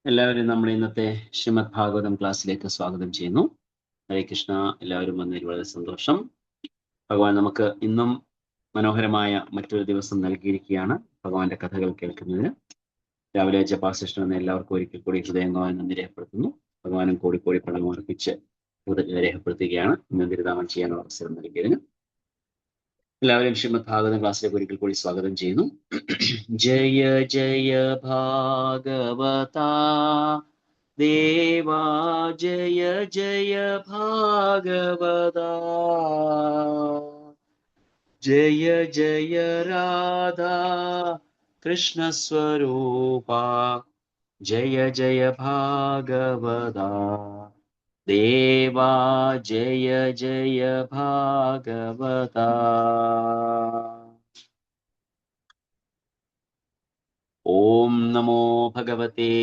എല്ലാവരും നമ്മുടെ ഇന്നത്തെ ശ്രീമദ് ഭാഗവതം ക്ലാസ്സിലേക്ക് സ്വാഗതം ചെയ്യുന്നു. ഹരേ കൃഷ്ണ. എല്ലാവരും വന്നതിൽ വളരെ സന്തോഷം. ഭഗവാൻ നമുക്ക് ഇന്നും മനോഹരമായ മറ്റൊരു ദിവസം നൽകിയിരിക്കുകയാണ് ഭഗവാന്റെ കഥകൾ കേൾക്കുന്നതിന്. രാവിലെ ജപാസിഷ്ടം എന്ന എല്ലാവർക്കും ഒരിക്കൽ കൂടി ഹൃദയംഗമായി നന്ദി രേഖപ്പെടുത്തുന്നു. ഭഗവാനും കോടി കോടി പ്രണാമം അർപ്പിച്ച് കൃതജ്ഞത രേഖപ്പെടുത്തുകയാണ് ഇന്ന് തിരുനാമം ചെയ്യാനുള്ള അവസരം നൽകിയതിന്. എല്ലാവരും ശ്രീമദ് ഭാഗവതം ക്ലാസ്സിലേക്ക് ഒരിക്കൽ കൂടി സ്വാഗതം ചെയ്യുന്നു. ജയ ജയ ഭാഗവതാ ദേവാ, ജയ ജയ ഭാഗവതാ, ജയ ജയ രാധാ കൃഷ്ണ സ്വരൂപാ, ജയ ജയ ഭാഗവതാ ദേവാ, ജയ ജയ ഭാഗവതാ. ഓം നമോ ഭഗവതേ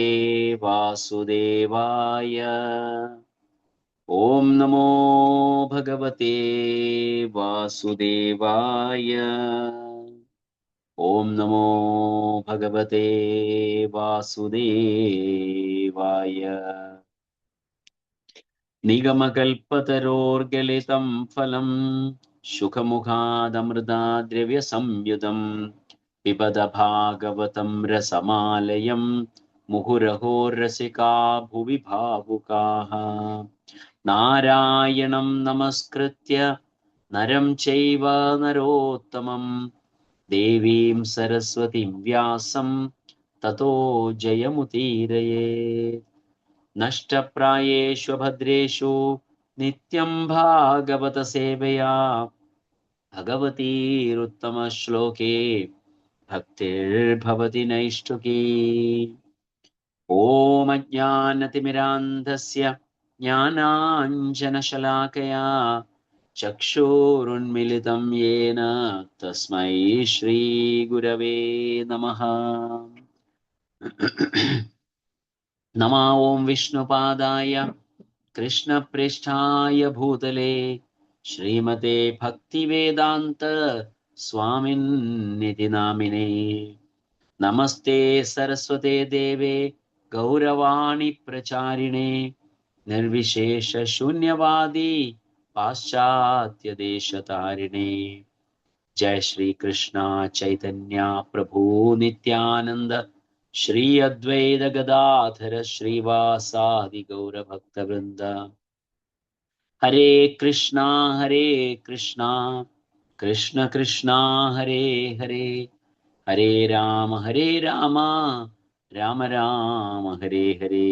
വാസുദേവായ. ഓം നമോ ഭഗവതേ വാസുദേവായ. ഓം നമോ ഭഗവതേ വാസുദേവായ. നിഗമകൽപതരോർഗലിതം ഫലം ശുഖമുഖാദമൃതാദ്രവ്യസംയുതം പിബത ഭാഗവതം രസമാലയം മുഹുരഹോ രസികാ ഭുവി ഭാവുകാഃ. നാരായണം നമസ്കൃത്യ നരം ചൈവ നരോത്തമം ദേവീം സരസ്വതിം വ്യാസം തതോ ജയമുദീരയേത്. നഷ്ടപ്രായേഷു ഭദ്രേഷു നിത്യം ഭാഗവത സേവയാ ഭഗവതീരുത്തമ ശ്ലോകേ ഭക്തിർഭവതി നൈഷ്ഠുകീ. ഓം അജ്ഞാനതിമിരാന്ധസ്യ ജ്ഞാനാഞ്ജനശലാകയാ ചക്ഷുരുന്മിലിതം യേന തസ്മൈ ശ്രീഗുരവേ നമഃ. നമോ ഓം വിഷ്ണുപാദായ കൃഷ്ണപ്രേഷ്ഠായ ഭൂതലേ ശ്രീമതേ ഭക്തിവേദാന്ത സ്വാമിന്നിതി നാമിനേ. നമസ്തേ സരസ്വതേ ദേവേ ഗൗരവാണി പ്രചാരിണേ നിർവിശേഷ ശൂന്യവാദി പാശ്ചാത്യദേശതാരിണേ. ജയ ശ്രീ കൃഷ്ണ ചൈതന്യ പ്രഭു നിത്യാനന്ദ ശ്രീ അദ്വൈത ഗദാധര ശ്രീവാസാദി ഗൗരഭക്തവൃന്ദ. ഹരേ കൃഷ്ണ കൃഷ്ണ കൃഷ്ണ ഹരേ ഹരേ, ഹരേ രാമ രാമ രാമ ഹരേ ഹരേ.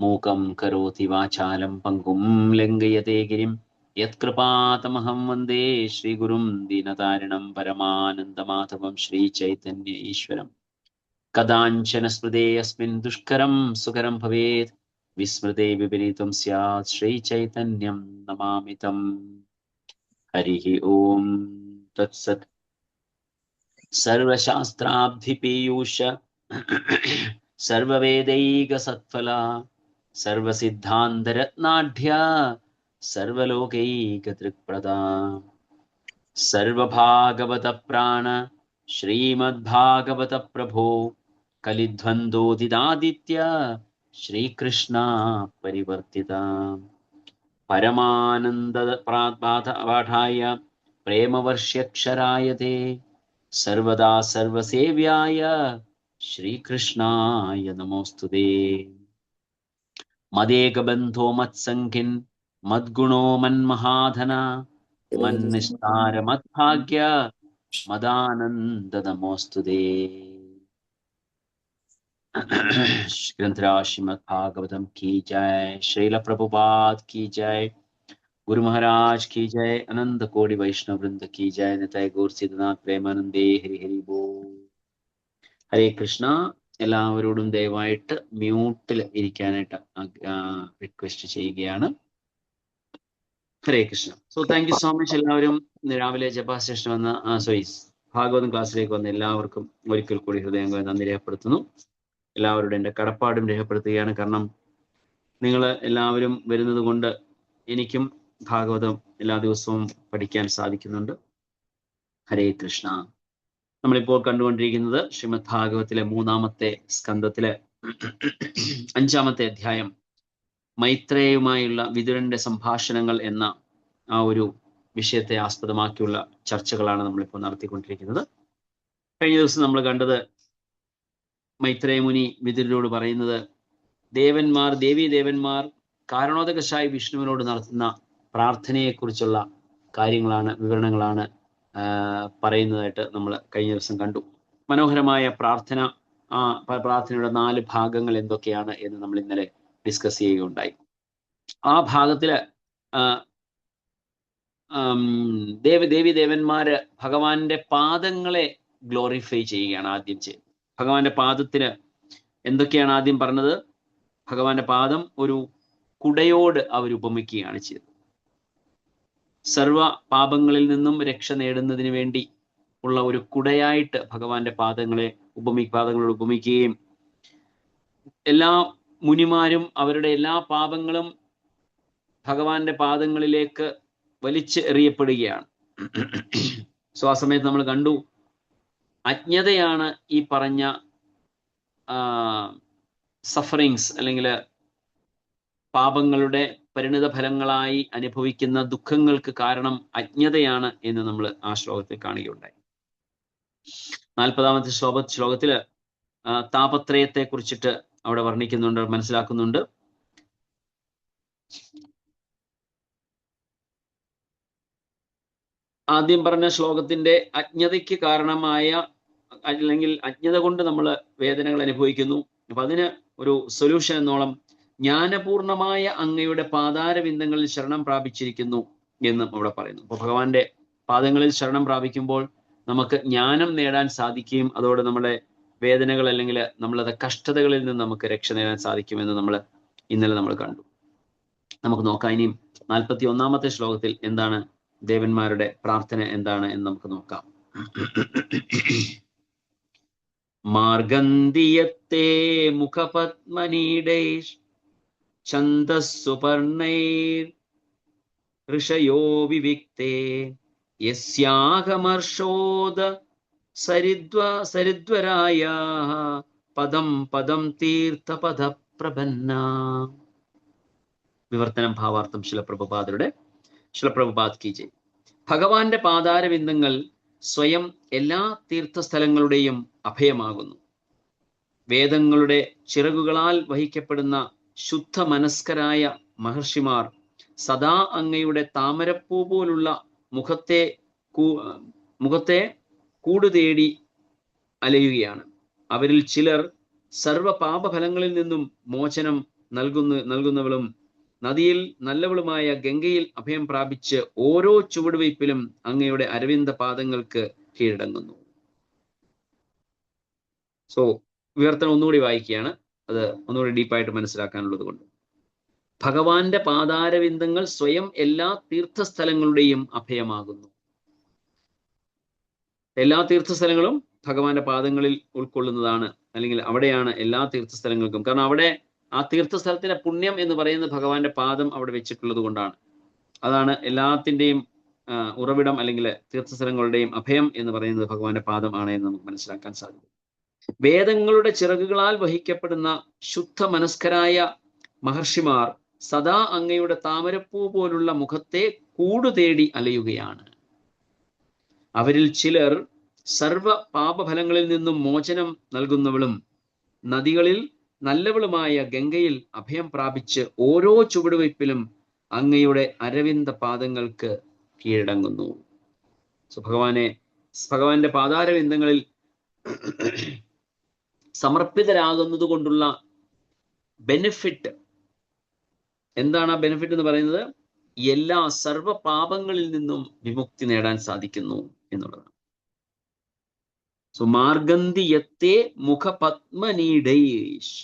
മൂകം കരോതി വാചാലം പങ്കും ലംഘയത്തെ ഗിരിം യത്കൃപാതമഹം വന്ദേ ശ്രീഗുരും ദീനതാരിണം പരമാനന്ദമാധവം ശ്രീചൈതന്യ ഈശ്വരം. കഥാഞ്ചന സ്മൃതേ അസ്മിൻ ദുഷ്കരം സുകരം ഭവേത് വിസ്മൃതേ വിപരീതം സ്യാത് ശ്രീചൈതന്യം നമാമി തം. ഹരിഃ ഓം തത്സത്. സർവശാസ്ത്രാബ്ധിപീയൂഷ സർവവേദൈകസത്ഫല സർവസിദ്ധാന്തരത്നാഢ്യ സർവലോകൈകദൃക്പ്രദാ സർവഭാഗവത പ്രാണ ശ്രീമദ്ഭാഗവത പ്രഭോ കലിധ്വന്തോദിതാദിത്യ ശ്രീകൃഷ്ണ പരിവർത്തിത. പരമാനന്ദ പാഠായ പ്രേമവർഷ്യക്ഷരായ സർവദാ സർവസേവ്യായ ശ്രീകൃഷ്ണായ നമോസ്തുതേ. മദേകബന്ധോ മത്സംഖിൻ മദ്ഗുണോ മന്മഹാധന മന്നിസ്താര മദ്ഭാഗ്യ മദാനന്ദ നമോസ്തുതേ. ग्रंथराज श्रीमद् भागवतम की जय, श्रील प्रभुपाद की जय, गुरु महाराज की जय, अनंत कोटि वैष्णव वृंद की जय. निताय गौर सिद्धनाथ प्रेमानंदे हरि हरि बोल. ഹരേ കൃഷ്ണ. എല്ലാവരോടും ദയവായിട്ട് മ്യൂട്ടിൽ ഇരിക്കാനായിട്ട് റിക്വസ്റ്റ് ചെയ്യുകയാണ്. Hare Krishna. So thank you so much. എല്ലാവരും രാവിലെ ജപാസേഷൻ വന്ന ഭാഗവതം ക്ലാസ്സിലേക്ക് വന്ന എല്ലാവർക്കും ഒരിക്കൽ കൂടി ഹൃദയം നന്ദി രേഖപ്പെടുത്തുന്നു. എല്ലാവരുടെ എൻ്റെ കടപ്പാടും രേഖപ്പെടുത്തുകയാണ്. കാരണം നിങ്ങൾ എല്ലാവരും വരുന്നത് കൊണ്ട് എനിക്കും ഭാഗവതം എല്ലാ ദിവസവും പഠിക്കാൻ സാധിക്കുന്നുണ്ട്. ഹരേ കൃഷ്ണ. നമ്മളിപ്പോൾ കണ്ടുകൊണ്ടിരിക്കുന്നത് ശ്രീമദ് ഭാഗവത്തിലെ 3-ാമത്തെ സ്കന്ധത്തിലെ 5-ാമത്തെ അധ്യായം മൈത്രേയുമായുള്ള വിതുരന്റെ സംഭാഷണങ്ങൾ എന്ന ആ ഒരു വിഷയത്തെ ആസ്പദമാക്കിയുള്ള ചർച്ചകളാണ് നമ്മളിപ്പോൾ നടത്തിക്കൊണ്ടിരിക്കുന്നത്. കഴിഞ്ഞ ദിവസം നമ്മൾ കണ്ടത് മൈത്രേയ മുനി വിതുരനോട് പറയുന്നത് ദേവന്മാർ കാരണോദകശായി വിഷ്ണുവിനോട് നടത്തുന്ന പ്രാർത്ഥനയെക്കുറിച്ചുള്ള വിവരണങ്ങളാണ് പറയുന്നതായിട്ട് നമ്മൾ കഴിഞ്ഞ ദിവസം കണ്ടു. മനോഹരമായ പ്രാർത്ഥനയുടെ 4 ഭാഗങ്ങൾ എന്തൊക്കെയാണ് എന്ന് നമ്മൾ ഇന്നലെ ഡിസ്കസ് ചെയ്യുകയുണ്ടായി. ആ ഭാഗത്തില് ദേവന്മാര് ഭഗവാന്റെ പാദങ്ങളെ ഗ്ലോറിഫൈ ചെയ്യുകയാണ് ആദ്യം ചെയ്തത്. ഭഗവാന്റെ പാദത്തിന് എന്തൊക്കെയാണ് ആദ്യം പറഞ്ഞത്? ഭഗവാന്റെ പാദം ഒരു കുടയോട് അവർ ഉപമിക്കുകയാണ് ചെയ്തത്. സർവ പാപങ്ങളിൽ നിന്നും രക്ഷ നേടുന്നതിന് വേണ്ടി ഉള്ള ഒരു കുടയായിട്ട് ഭഗവാന്റെ പാദങ്ങളോട് ഉപമിക്കുകയും എല്ലാ മുനിമാരും അവരുടെ എല്ലാ പാപങ്ങളും ഭഗവാന്റെ പാദങ്ങളിലേക്ക് വലിച്ച് എറിയപ്പെടുകയാണ്. സോ ആ സമയത്ത് നമ്മൾ കണ്ടു, അജ്ഞതയാണ് ഈ പറഞ്ഞ സഫറിങ്സ് അല്ലെങ്കിൽ പാപങ്ങളുടെ പരിണിത ഫലങ്ങളായി അനുഭവിക്കുന്ന ദുഃഖങ്ങൾക്ക് കാരണം അജ്ഞതയാണ് എന്ന് നമ്മൾ ആ ശ്ലോകത്തിൽ കാണുകയുണ്ടായി. 40-ാമത്തെ ശ്ലോകത്തില് താപത്രയത്തെ കുറിച്ചിട്ട് അവിടെ വർണ്ണിക്കുന്നുണ്ട്, മനസ്സിലാക്കുന്നുണ്ട്. ആദ്യം പറഞ്ഞ ശ്ലോകത്തിന്റെ അജ്ഞതയ്ക്ക് കാരണമായ അല്ലെങ്കിൽ അജ്ഞത കൊണ്ട് നമ്മൾ വേദനകൾ അനുഭവിക്കുന്നു. അപ്പൊ അതിന് ഒരു സൊല്യൂഷൻ എന്നോളം ജ്ഞാനപൂർണമായ അങ്ങയുടെ പാതാരവിന്ദങ്ങളിൽ ശരണം പ്രാപിച്ചിരിക്കുന്നു എന്നും അവിടെ പറയുന്നു. അപ്പൊ ഭഗവാന്റെ പാദങ്ങളിൽ ശരണം പ്രാപിക്കുമ്പോൾ നമുക്ക് ജ്ഞാനം നേടാൻ സാധിക്കുകയും അതോടെ നമ്മുടെ വേദനകൾ അല്ലെങ്കിൽ നമ്മളത് കഷ്ടതകളിൽ നിന്ന് നമുക്ക് രക്ഷ നേടാൻ സാധിക്കുമെന്ന് ഇന്നലെ നമ്മൾ കണ്ടു. നമുക്ക് നോക്കാം ഇനിയും 41-ാമത്തെ ശ്ലോകത്തിൽ എന്താണ് ദേവന്മാരുടെ പ്രാർത്ഥന എന്താണ് എന്ന് നമുക്ക് നോക്കാം. മാർഗന്ധിയത്തെ മുഖപത്മനീടൈർ ഛന്ദസ്സുപർണൈർ ഋഷയോ വിവിക്തേ യസ്യാഹമർഷോദ സരിദ്വരായ പദം പദം തീർത്ഥപദപ്രപന്ന. വിവർത്തനം ഭാവാർത്ഥം ശിലപ്രഭുപാദ് കി ജയ്. ഭഗവാന്റെ പാതാരവിന്ദങ്ങൾ സ്വയം എല്ലാ തീർത്ഥസ്ഥലങ്ങളുടെയും അഭയമാകുന്നു. വേദങ്ങളുടെ ചിറകുകളാൽ വഹിക്കപ്പെടുന്ന ശുദ്ധ മനസ്കരായ മഹർഷിമാർ സദാ അങ്ങയുടെ താമരപ്പൂ പോലുള്ള മുഖത്തെ കൂടുതേടി അലയുകയാണ്. അവരിൽ ചിലർ സർവ പാപഫലങ്ങളിൽ നിന്നും മോചനം നൽകുന്നവളും നദിയിൽ നല്ലവളുമായ ഗംഗയിൽ അഭയം പ്രാപിച്ച് ഓരോ ചുവടുവയ്പിലും അങ്ങയുടെ അരവിന്ദ പാദങ്ങൾക്ക് കീഴടങ്ങുന്നു. സോ വിവർത്തനം ഒന്നുകൂടി വായിക്കുകയാണ്, അത് ഒന്നുകൂടി ഡീപ്പായിട്ട് മനസ്സിലാക്കാനുള്ളത് കൊണ്ട്. ഭഗവാന്റെ പാതാരവിന്ദങ്ങൾ സ്വയം എല്ലാ തീർത്ഥസ്ഥലങ്ങളുടെയും അഭയമാകുന്നു. എല്ലാ തീർത്ഥസ്ഥലങ്ങളും ഭഗവാന്റെ പാദങ്ങളിൽ ഉൾക്കൊള്ളുന്നതാണ്, അല്ലെങ്കിൽ അവിടെയാണ് എല്ലാ തീർത്ഥസ്ഥലങ്ങൾക്കും. കാരണം അവിടെ ആ തീർത്ഥസ്ഥലത്തിന്റെ പുണ്യം എന്ന് പറയുന്നത് ഭഗവാന്റെ പാദം അവിടെ വെച്ചിട്ടുള്ളത് കൊണ്ടാണ്. അതാണ് എല്ലാത്തിൻ്റെയും ഉറവിടം, അല്ലെങ്കിൽ തീർത്ഥസ്ഥലങ്ങളുടെയും അഭയം എന്ന് പറയുന്നത് ഭഗവാന്റെ പാദം ആണ് എന്ന് നമുക്ക് മനസ്സിലാക്കാൻ സാധിക്കും. വേദങ്ങളുടെ ചിറകുകളാൽ വഹിക്കപ്പെടുന്ന ശുദ്ധ മനസ്കരായ മഹർഷിമാർ സദാ അങ്ങയുടെ താമരപ്പൂ പോലുള്ള മുഖത്തെ കൂടുതേടി അലയുകയാണ്. അവരിൽ ചിലർ സർവ പാപഫലങ്ങളിൽ നിന്നും മോചനം നൽകുന്നവളും നദികളിൽ നല്ലവളുമായ ഗംഗയിൽ അഭയം പ്രാപിച്ച് ഓരോ ചുവടുവയ്പിലും അങ്ങയുടെ അരവിന്ദ പാദങ്ങൾക്ക് കീഴടങ്ങുന്നു. ഭഗവാന്റെ പാതാരവിന്ദങ്ങളിൽ സമർപ്പിതരാകുന്നത് കൊണ്ടുള്ള ബെനിഫിറ്റ് എന്താണ്? ആ ബെനിഫിറ്റ് എന്ന് പറയുന്നത് എല്ലാ സർവ പാപങ്ങളിൽ നിന്നും വിമുക്തി നേടാൻ സാധിക്കുന്നു എന്നുള്ളതാണ്. മാർഗന്ധിയത്തെ മുഖപത്മനീടൈഷ്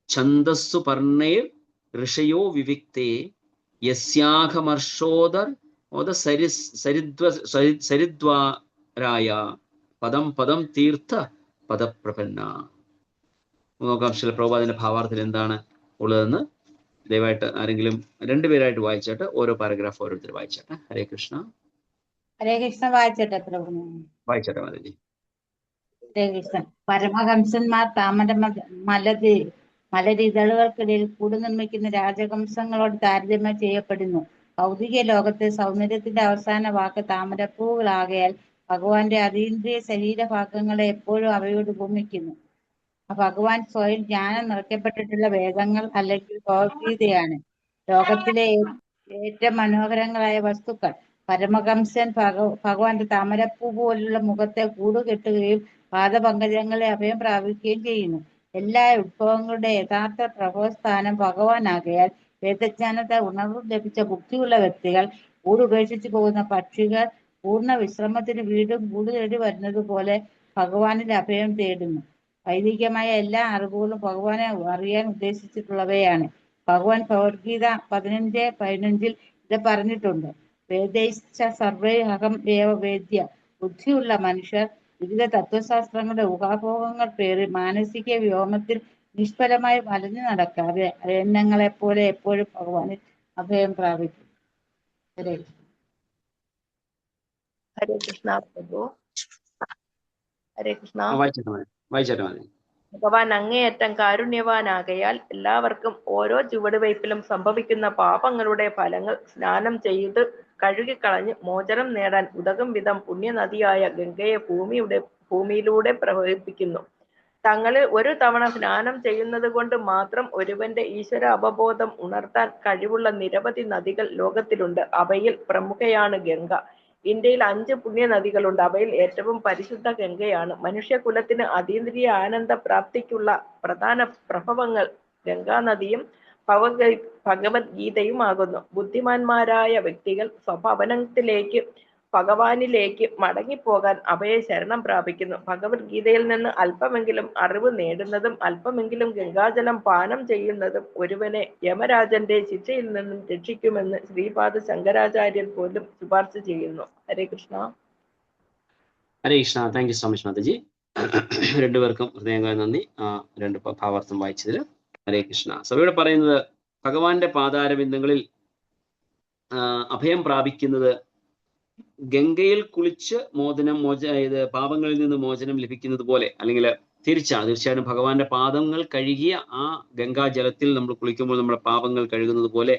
ഛന്ദസ്സു പർണൈർ ഋഷയോ വിവിക്തേ യസ്യാഹമർഷോദർ സരിദ്വാരായ പദം പദം തീർത്ഥ പദപ്രപന്ന. നോക്കാം ശിലപ്രഭുപാദിന്റെ ഭാവാർത്ഥത്തിൽ എന്താണ് ഉള്ളതെന്ന്. ദയവായിട്ട് ആരെങ്കിലും 2 പേരായിട്ട് വായിച്ചിട്ട് ഓരോ പാരഗ്രാഫ് ഓരോരുത്തർ വായിച്ചട്ടെ. ഹരേ കൃഷ്ണ. ഹരേ കൃഷ്ണ. വായിച്ചട്ടെ പ്രഭു. വായിച്ചട്ടെ മാതാജി. കൃഷ്ണൻ. പരമഹംസന്മാർ മലരിതളുകൾക്കിടയിൽ കൂട് നിർമ്മിക്കുന്ന രാജഹംസങ്ങളോട് താരതമ്യം ചെയ്യപ്പെടുന്നു. ഭൗതിക ലോകത്തെ സൗന്ദര്യത്തിന്റെ അവസാന വാക്ക് താമരപ്പൂവുകളാകയാൽ ഭഗവാന്റെ അതീന്ദ്രിയ ശരീരഭാഗങ്ങളെ എപ്പോഴും അവയോട് ഉപമിക്കുന്നു. ഭഗവാൻ സ്വയം ജ്ഞാനം നിറയ്ക്കപ്പെട്ടിട്ടുള്ള വേദങ്ങൾ അല്ലെങ്കിൽ ഭഗവത്ഗീതയാണ് ലോകത്തിലെ ഏറ്റവും മനോഹരങ്ങളായ വസ്തുക്കൾ. പരമഹംസൻ ഭഗവാന്റെ താമരപ്പൂ പോലുള്ള മുഖത്തെ കൂടുകെട്ടുകയും പാദപങ്കജങ്ങളെ അഭയം പ്രാപിക്കുകയും ചെയ്യുന്നു. എല്ലാ ഉത്ഭവങ്ങളുടെ യഥാർത്ഥ പ്രഭവസ്ഥാനം ഭഗവാനാകയാൽ വേദജ്ഞാനത്തെ ഉണർവ് ലഭിച്ച ബുദ്ധിയുള്ള വ്യക്തികൾ കൂടുപേക്ഷിച്ചു പോകുന്ന പക്ഷികൾ പൂർണ്ണ വിശ്രമത്തിന് വീണ്ടും കൂട് തേടി വരുന്നത് പോലെ ഭഗവാനിൽ അഭയം തേടുന്നു. വൈദികമായ എല്ലാ അറിവുകളും ഭഗവാനെ അറിയാൻ ഉദ്ദേശിച്ചിട്ടുള്ളവയാണ്. ഭഗവാൻ ഭഗവത്ഗീത 15:15 ഇത് പറഞ്ഞിട്ടുണ്ട്. വേദൈശ്ച സർവേ അഹം ഏവ വേദ്യ. ബുദ്ധിയുള്ള മനുഷ്യർ വിവിധ തത്വശാസ്ത്രങ്ങളുടെ ഊഹാപോഹങ്ങൾ പേറി മാനസിക വ്യോമത്തിൽ നിഷ്ഫലമായി വലഞ്ഞു നടക്കാതെ അരണ്യങ്ങളെപ്പോലെ എപ്പോഴും ഭഗവാനിൽ അഭയം പ്രാപിക്കും. ഹരേ കൃഷ്ണ. ഹരേ കൃഷ്ണ പ്രഭു. ഹരേ കൃഷ്ണ. വായിച്ചാട്ടെ മതി. ഭഗവാൻ അങ്ങേയറ്റം കാരുണ്യവാനാകയാൽ എല്ലാവർക്കും ഓരോ ചുവടുവയ്പിലും സംഭവിക്കുന്ന പാപങ്ങളുടെ ഫലങ്ങൾ സ്നാനം ചെയ്ത് കഴുകിക്കളഞ്ഞ് മോചനം നേടാൻ ഉതകും വിധം പുണ്യനദിയായ ഗംഗയെ ഭൂമിയിലൂടെ പ്രവഹിപ്പിക്കുന്നു. തങ്ങളിൽ ഒരു തവണ സ്നാനം ചെയ്യുന്നത് കൊണ്ട് മാത്രം ഒരുവന്റെ ഈശ്വര അവബോധം ഉണർത്താൻ കഴിവുള്ള നിരവധി നദികൾ ലോകത്തിലുണ്ട്. അവയിൽ പ്രമുഖയാണ് ഗംഗ. ഇന്ത്യയിൽ 5 പുണ്യ നദികളുണ്ട്. അവയിൽ ഏറ്റവും പരിശുദ്ധ ഗംഗയാണ്. മനുഷ്യകുലത്തിന് അതീന്ദ്രിയ ആനന്ദ പ്രാപ്തിക്കുള്ള പ്രധാന പ്രഭവങ്ങൾ ഗംഗാനദിയും ഭഗവത്ഗീതയും ആകുന്നു. ബുദ്ധിമാന്മാരായ വ്യക്തികൾ സ്വഭവനത്തിലേക്ക് ഭഗവാനിലേക്ക് മടങ്ങിപ്പോകാൻ അവയെ ശരണം പ്രാപിക്കുന്നു. ഭഗവത്ഗീതയിൽ നിന്ന് അല്പമെങ്കിലും അറിവ് നേടുന്നതും അല്പമെങ്കിലും ഗംഗാജലം പാനം ചെയ്യുന്നതും ഒരുവനെ യമരാജന്റെ ശിക്ഷയിൽ നിന്നും രക്ഷിക്കുമെന്ന് ശ്രീപാദ ശങ്കരാചാര്യൻ പോലും ശുപാർശ ചെയ്യുന്നു. Hare Krishna. Hare Krishna. Thank you so much Mataji. രണ്ടുപേർക്കും ഹൃദയംഗമായി നന്ദി രണ്ട് ഭാവാർത്ഥം വായിച്ചതിൽ. ഹരേ കൃഷ്ണ. സഭയുടെ പറയുന്നത് ഭഗവാന്റെ പാതാരബിന്ദങ്ങളിൽ അഭയം പ്രാപിക്കുന്നത് ഗംഗയിൽ കുളിച്ച് ഇത് പാപങ്ങളിൽ നിന്ന് മോചനം ലഭിക്കുന്നത് പോലെ, അല്ലെങ്കിൽ തീർച്ചയായിട്ടും ഭഗവാന്റെ പാദങ്ങൾ കഴുകിയ ആ ഗംഗാജലത്തിൽ നമ്മൾ കുളിക്കുമ്പോൾ നമ്മുടെ പാപങ്ങൾ കഴുകുന്നത് പോലെ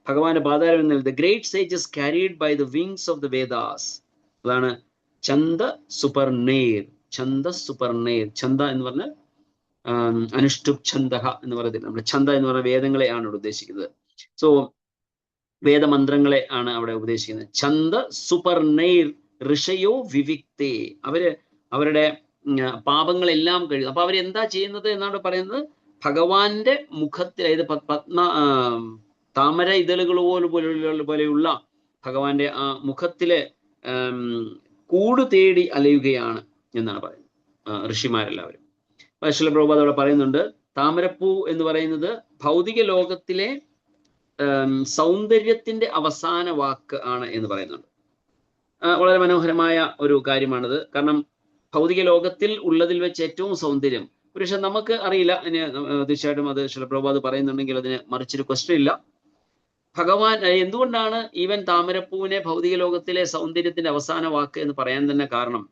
ഭഗവാന്റെ പാതാരബിന്ദങ്ങളിൽ the great sages carried by the wings of the Vedas. അതാണ് ഛന്ദ സുപർണേർ. ഛന്ദ എന്ന് പറഞ്ഞാൽ അനുഷ്ടുപ് ഛന്ദ എന്ന് പറയുന്നത്. നമ്മുടെ ഛന്ദ എന്ന് പറഞ്ഞ വേദങ്ങളെയാണ് ഇവിടെ ഉദ്ദേശിക്കുന്നത്. സോ വേദമന്ത്രങ്ങളെ ആണ് അവിടെ ഉപദേശിക്കുന്നത്. ഛന്ദ സുപർണൈർ ഋഷയോ വിവിക്തേ. അവരുടെ പാപങ്ങളെല്ലാം കഴുകും. അപ്പൊ അവരെന്താ ചെയ്യുന്നത് എന്നാണ് പറയുന്നത്? ഭഗവാന്റെ മുഖത്തിൽ, അതായത് താമര ഇതളുകൾ പോലെയുള്ള ഭഗവാന്റെ ആ മുഖത്തിലെ കൂട് തേടി അലയുകയാണ് എന്നാണ് പറയുന്നത് ഋഷിമാരെല്ലാവരും. ശ്രീല പ്രഭുപാദ് അവിടെ പറയുന്നുണ്ട്, താമരപ്പൂ എന്ന് പറയുന്നത് ഭൗതിക ലോകത്തിലെ സൗന്ദര്യത്തിന്റെ അവസാന വാക്ക് ആണ് എന്ന് പറയുന്നുണ്ട്. വളരെ മനോഹരമായ ഒരു കാര്യമാണിത്. കാരണം ഭൗതിക ലോകത്തിൽ ഉള്ളതിൽ വെച്ച് ഏറ്റവും സൗന്ദര്യം, പക്ഷെ നമുക്ക് അറിയില്ല. തീർച്ചയായിട്ടും അത് ശ്രീല പ്രഭുപാദ് പറയുന്നുണ്ടെങ്കിൽ അതിന് മറിച്ചൊരു ക്വസ്റ്റ്യൻ ഇല്ല. ഭഗവാൻ എന്തുകൊണ്ടാണ് ഈവൻ താമരപ്പൂവിനെ ഭൗതിക ലോകത്തിലെ സൗന്ദര്യത്തിന്റെ അവസാന വാക്ക് എന്ന് പറയാൻ തന്നെ കാരണം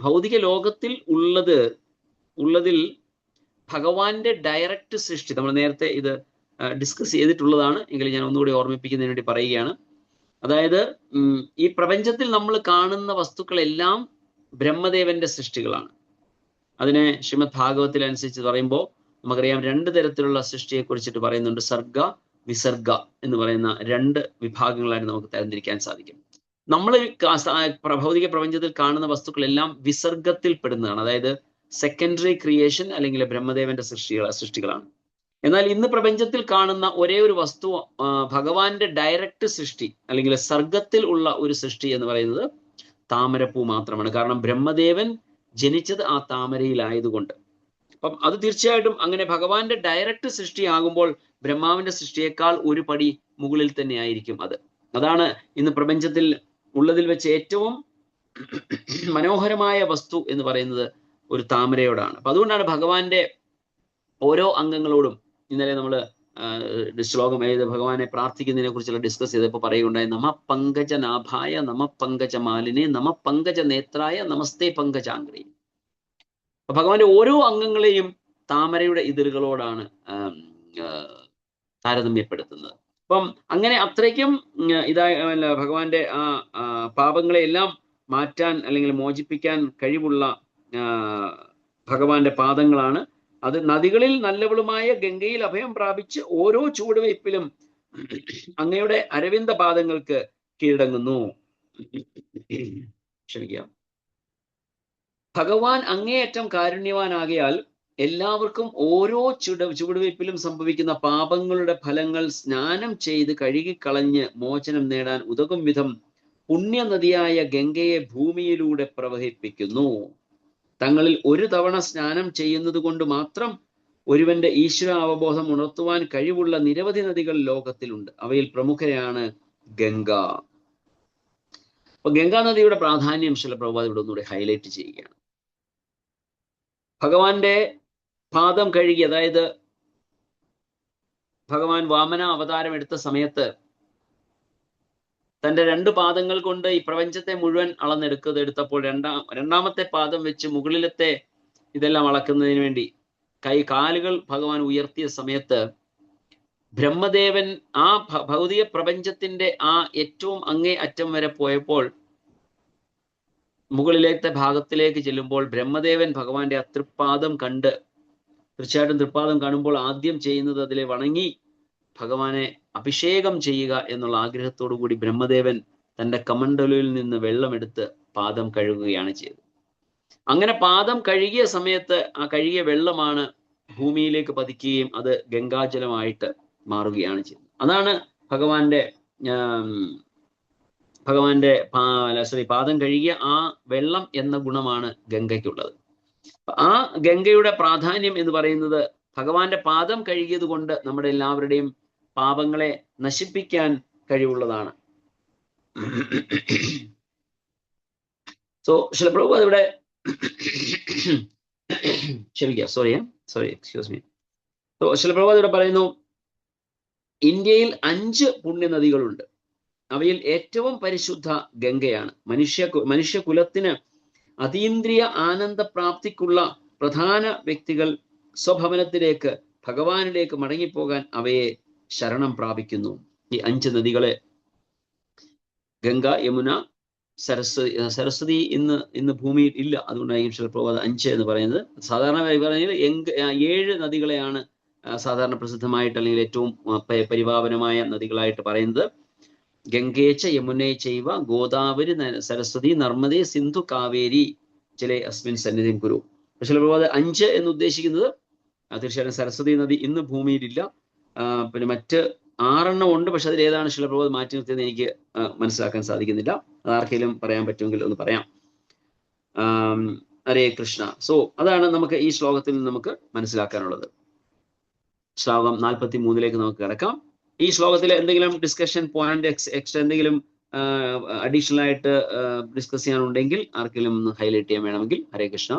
ഭൗതിക ലോകത്തിൽ ഉള്ളതിൽ ഭഗവാന്റെ ഡയറക്റ്റ് സൃഷ്ടി, നമ്മൾ നേരത്തെ ഇത് ഡിസ്കസ് ചെയ്തിട്ടുള്ളതാണ് എങ്കിലും ഞാൻ ഒന്നുകൂടി ഓർമ്മിപ്പിക്കുന്നതിന് വേണ്ടി പറയുകയാണ്. അതായത് ഈ പ്രപഞ്ചത്തിൽ നമ്മൾ കാണുന്ന വസ്തുക്കളെല്ലാം ബ്രഹ്മദേവന്റെ സൃഷ്ടികളാണ്. അതിനെ ശ്രീമദ് ഭാഗവത്തിൽ അനുസരിച്ച് പറയുമ്പോൾ നമുക്കറിയാം 2 തരത്തിലുള്ള സൃഷ്ടിയെ കുറിച്ചിട്ട് പറയുന്നുണ്ട്. സർഗ വിസർഗ എന്ന് പറയുന്ന 2 വിഭാഗങ്ങളായിട്ട് നമുക്ക് തരംതിരിക്കാൻ സാധിക്കും. നമ്മൾ ഭൗതിക പ്രപഞ്ചത്തിൽ കാണുന്ന വസ്തുക്കളെല്ലാം വിസർഗത്തിൽ പെടുന്നതാണ്. അതായത് സെക്കൻഡറി ക്രിയേഷൻ അല്ലെങ്കിൽ ബ്രഹ്മദേവന്റെ സൃഷ്ടികളാണ്. എന്നാൽ ഇന്ന് പ്രപഞ്ചത്തിൽ കാണുന്ന ഒരേ ഒരു വസ്തു ഭഗവാന്റെ ഡയറക്റ്റ് സൃഷ്ടി അല്ലെങ്കിൽ സർഗത്തിൽ ഉള്ള ഒരു സൃഷ്ടി എന്ന് പറയുന്നത് താമരപ്പൂ മാത്രമാണ്. കാരണം ബ്രഹ്മദേവൻ ജനിച്ചത് ആ താമരയിലായതുകൊണ്ട്. അപ്പം അത് തീർച്ചയായിട്ടും അങ്ങനെ ഭഗവാന്റെ ഡയറക്റ്റ് സൃഷ്ടിയാകുമ്പോൾ ബ്രഹ്മാവിന്റെ സൃഷ്ടിയേക്കാൾ ഒരു പടി മുകളിൽ തന്നെ ആയിരിക്കും അത്. അതാണ് ഇന്ന് പ്രപഞ്ചത്തിൽ ഉള്ളതിൽ വെച്ച് ഏറ്റവും മനോഹരമായ വസ്തു എന്ന് പറയുന്നത് ഒരു താമരയോടാണ്. അപ്പൊ അതുകൊണ്ടാണ് ഭഗവാന്റെ ഓരോ അംഗങ്ങളോടും ഇന്നലെ നമ്മൾ ശ്ലോകം ഭഗവാനെ പ്രാർത്ഥിക്കുന്നതിനെ കുറിച്ചുള്ള ഡിസ്കസ് ചെയ്തപ്പോൾ പറയുകയുണ്ടായി, നമ പങ്കജനാഭായ നമ പങ്കജമാലിനെ നമ പങ്കജ നേത്രായ നമസ്തേ പങ്കജാംഗ്രി. അപ്പൊ ഭഗവാന്റെ ഓരോ അംഗങ്ങളെയും താമരയുടെ ഇതളുകളോടാണ് താരതമ്യപ്പെടുത്തുന്നത്. അപ്പം അങ്ങനെ അത്രയ്ക്കും ഭഗവാന്റെ ആ പാപങ്ങളെ എല്ലാം മാറ്റാൻ അല്ലെങ്കിൽ മോചിപ്പിക്കാൻ കഴിവുള്ള ഭഗവാന്റെ പാദങ്ങളാണ്. അത് നദികളിൽ നല്ലവളുമായ ഗംഗയിൽ അഭയം പ്രാപിച്ച് ഓരോ ചുവടുവയ്പ്പിലും അങ്ങയുടെ അരവിന്ദ പാദങ്ങൾക്ക് കീഴടങ്ങുന്നു. ക്ഷമിക്കുക. ഭഗവാൻ അങ്ങേയറ്റം കാരുണ്യവാനാകയാൽ എല്ലാവർക്കും ഓരോ ചുവടുവയ്പ്പിലും സംഭവിക്കുന്ന പാപങ്ങളുടെ ഫലങ്ങൾ സ്നാനം ചെയ്ത് കഴുകിക്കളഞ്ഞ് മോചനം നേടാൻ ഉതകും വിധം പുണ്യനദിയായ ഗംഗയെ ഭൂമിയിലൂടെ പ്രവഹിപ്പിക്കുന്നു. തങ്ങളിൽ ഒരു തവണ സ്നാനം ചെയ്യുന്നത് കൊണ്ട് മാത്രം ഒരുവന്റെ ഈശ്വര അവബോധം ഉണർത്തുവാൻ കഴിവുള്ള നിരവധി നദികൾ ലോകത്തിലുണ്ട്. അവയിൽ പ്രമുഖരാണ് ഗംഗ. അപ്പൊ ഗംഗാ നദിയുടെ പ്രാധാന്യം ശില പ്രഭുപാദ് ഇവിടെ ഒന്നുകൂടെ ഹൈലൈറ്റ് ചെയ്യുകയാണ്. ഭഗവാന്റെ പാദം കഴുകി, അതായത് ഭഗവാൻ വാമന അവതാരം എടുത്ത സമയത്ത് തന്റെ 2 പാദങ്ങൾ കൊണ്ട് ഈ പ്രപഞ്ചത്തെ മുഴുവൻ എടുത്തപ്പോൾ രണ്ടാമത്തെ പാദം വെച്ച് മുകളിലത്തെ ഇതെല്ലാം അളക്കുന്നതിന് വേണ്ടി കാലുകൾ ഭഗവാൻ ഉയർത്തിയ സമയത്ത് ബ്രഹ്മദേവൻ ആ ഭൗതിക പ്രപഞ്ചത്തിന്റെ ആ ഏറ്റവും അങ്ങേ അറ്റം വരെ പോയപ്പോൾ മുകളിലത്തെ ഭാഗത്തിലേക്ക് ചെല്ലുമ്പോൾ ബ്രഹ്മദേവൻ ഭഗവാന്റെ ആ തൃപ്പാദം കണ്ട്, തീർച്ചയായിട്ടും തൃപ്പാദം കാണുമ്പോൾ ആദ്യം ചെയ്യുന്നത് അതിലെ വണങ്ങി ഭഗവാനെ അഭിഷേകം ചെയ്യുക എന്നുള്ള ആഗ്രഹത്തോടു കൂടി ബ്രഹ്മദേവൻ തന്റെ കമണ്ഡലുവിൽ നിന്ന് വെള്ളമെടുത്ത് പാദം കഴുകുകയാണ് ചെയ്തത്. അങ്ങനെ പാദം കഴുകിയ സമയത്ത് ആ കഴുകിയ വെള്ളമാണ് ഭൂമിയിലേക്ക് പതിക്കുകയും അത് ഗംഗാജലമായിട്ട് മാറുകയാണ് ചെയ്തത്. അതാണ് ഭഗവാന്റെ പാദം കഴുകിയ ആ വെള്ളം എന്ന ഗുണമാണ് ഗംഗയ്ക്കുള്ളത്. ആ ഗംഗയുടെ പ്രാധാന്യം എന്ന് പറയുന്നത് ഭഗവാന്റെ പാദം കഴുകിയത് കൊണ്ട് നമ്മുടെ എല്ലാവരുടെയും പാപങ്ങളെ നശിപ്പിക്കാൻ കഴിവുള്ളതാണ്. സോ ശില പ്രഭുപാദ് ഇവിടെ ക്ഷമിക്കുക, എക്സ്ക്യൂസ് മീ. സോ ശില പ്രഭുപാദ് ഇവിടെ പറയുന്നു, ഇന്ത്യയിൽ 5 പുണ്യനദികളുണ്ട്. അവയിൽ ഏറ്റവും പരിശുദ്ധ ഗംഗയാണ്. മനുഷ്യകുലത്തിന് അതീന്ദ്രിയ ആനന്ദപ്രാപ്തിക്കുള്ള പ്രധാന വ്യക്തികൾ സ്വഭവനത്തിലേക്ക് ഭഗവാനിലേക്ക് മടങ്ങിപ്പോകാൻ അവയെ ശരണം പ്രാപിക്കുന്നു. ഈ 5 നദികളെ ഗംഗ, യമുന, സരസ്വതി ഇന്ന് ഭൂമിയിൽ ഇല്ല, അതുകൊണ്ടായിരിക്കും ശില പ്രഭുപാദ് 5 എന്ന് പറയുന്നത്. സാധാരണ പറഞ്ഞാൽ 7 നദികളെയാണ് സാധാരണ പ്രസിദ്ധമായിട്ട് അല്ലെങ്കിൽ ഏറ്റവും പരിപാവനമായ നദികളായിട്ട് പറയുന്നത്. ഗംഗേച്ച യമുനേ ചൈവ ഗോദാവരി സരസ്വതി നർമ്മദേ സിന്ധു കാവേരി ജലേ അസ്മിൻ സന്നിധിം കുരു. ശില പ്രഭുപാദ് 5 എന്ന് ഉദ്ദേശിക്കുന്നത് തീർച്ചയായിട്ടും സരസ്വതി നദി ഇന്ന് ഭൂമിയിലില്ല. പിന്നെ മറ്റ് 6 ഉണ്ട്. പക്ഷെ അതിൽ ഏതാണ് ശില പ്രഭുപാദ് മാറ്റി നിർത്തിയത് എനിക്ക് മനസ്സിലാക്കാൻ സാധിക്കുന്നില്ല. അതാർക്കെങ്കിലും പറയാൻ പറ്റുമെങ്കിൽ ഒന്ന് പറയാം. ഹരേ കൃഷ്ണ. സോ അതാണ് നമുക്ക് ഈ ശ്ലോകത്തിൽ നിന്ന് നമുക്ക് മനസ്സിലാക്കാനുള്ളത്. ശ്ലോകം 43 നമുക്ക് കിടക്കാം. ഈ ശ്ലോകത്തിൽ എന്തെങ്കിലും ഡിസ്കഷൻ പോയിന്റ് എക്സ്ട്രാ എന്തെങ്കിലും അഡീഷണൽ ആയിട്ട് ഡിസ്കസ് ചെയ്യാനുണ്ടെങ്കിൽ ആർക്കെങ്കിലും ഒന്ന് ഹൈലൈറ്റ് ചെയ്യാൻ വേണമെങ്കിൽ. ഹരേ കൃഷ്ണ.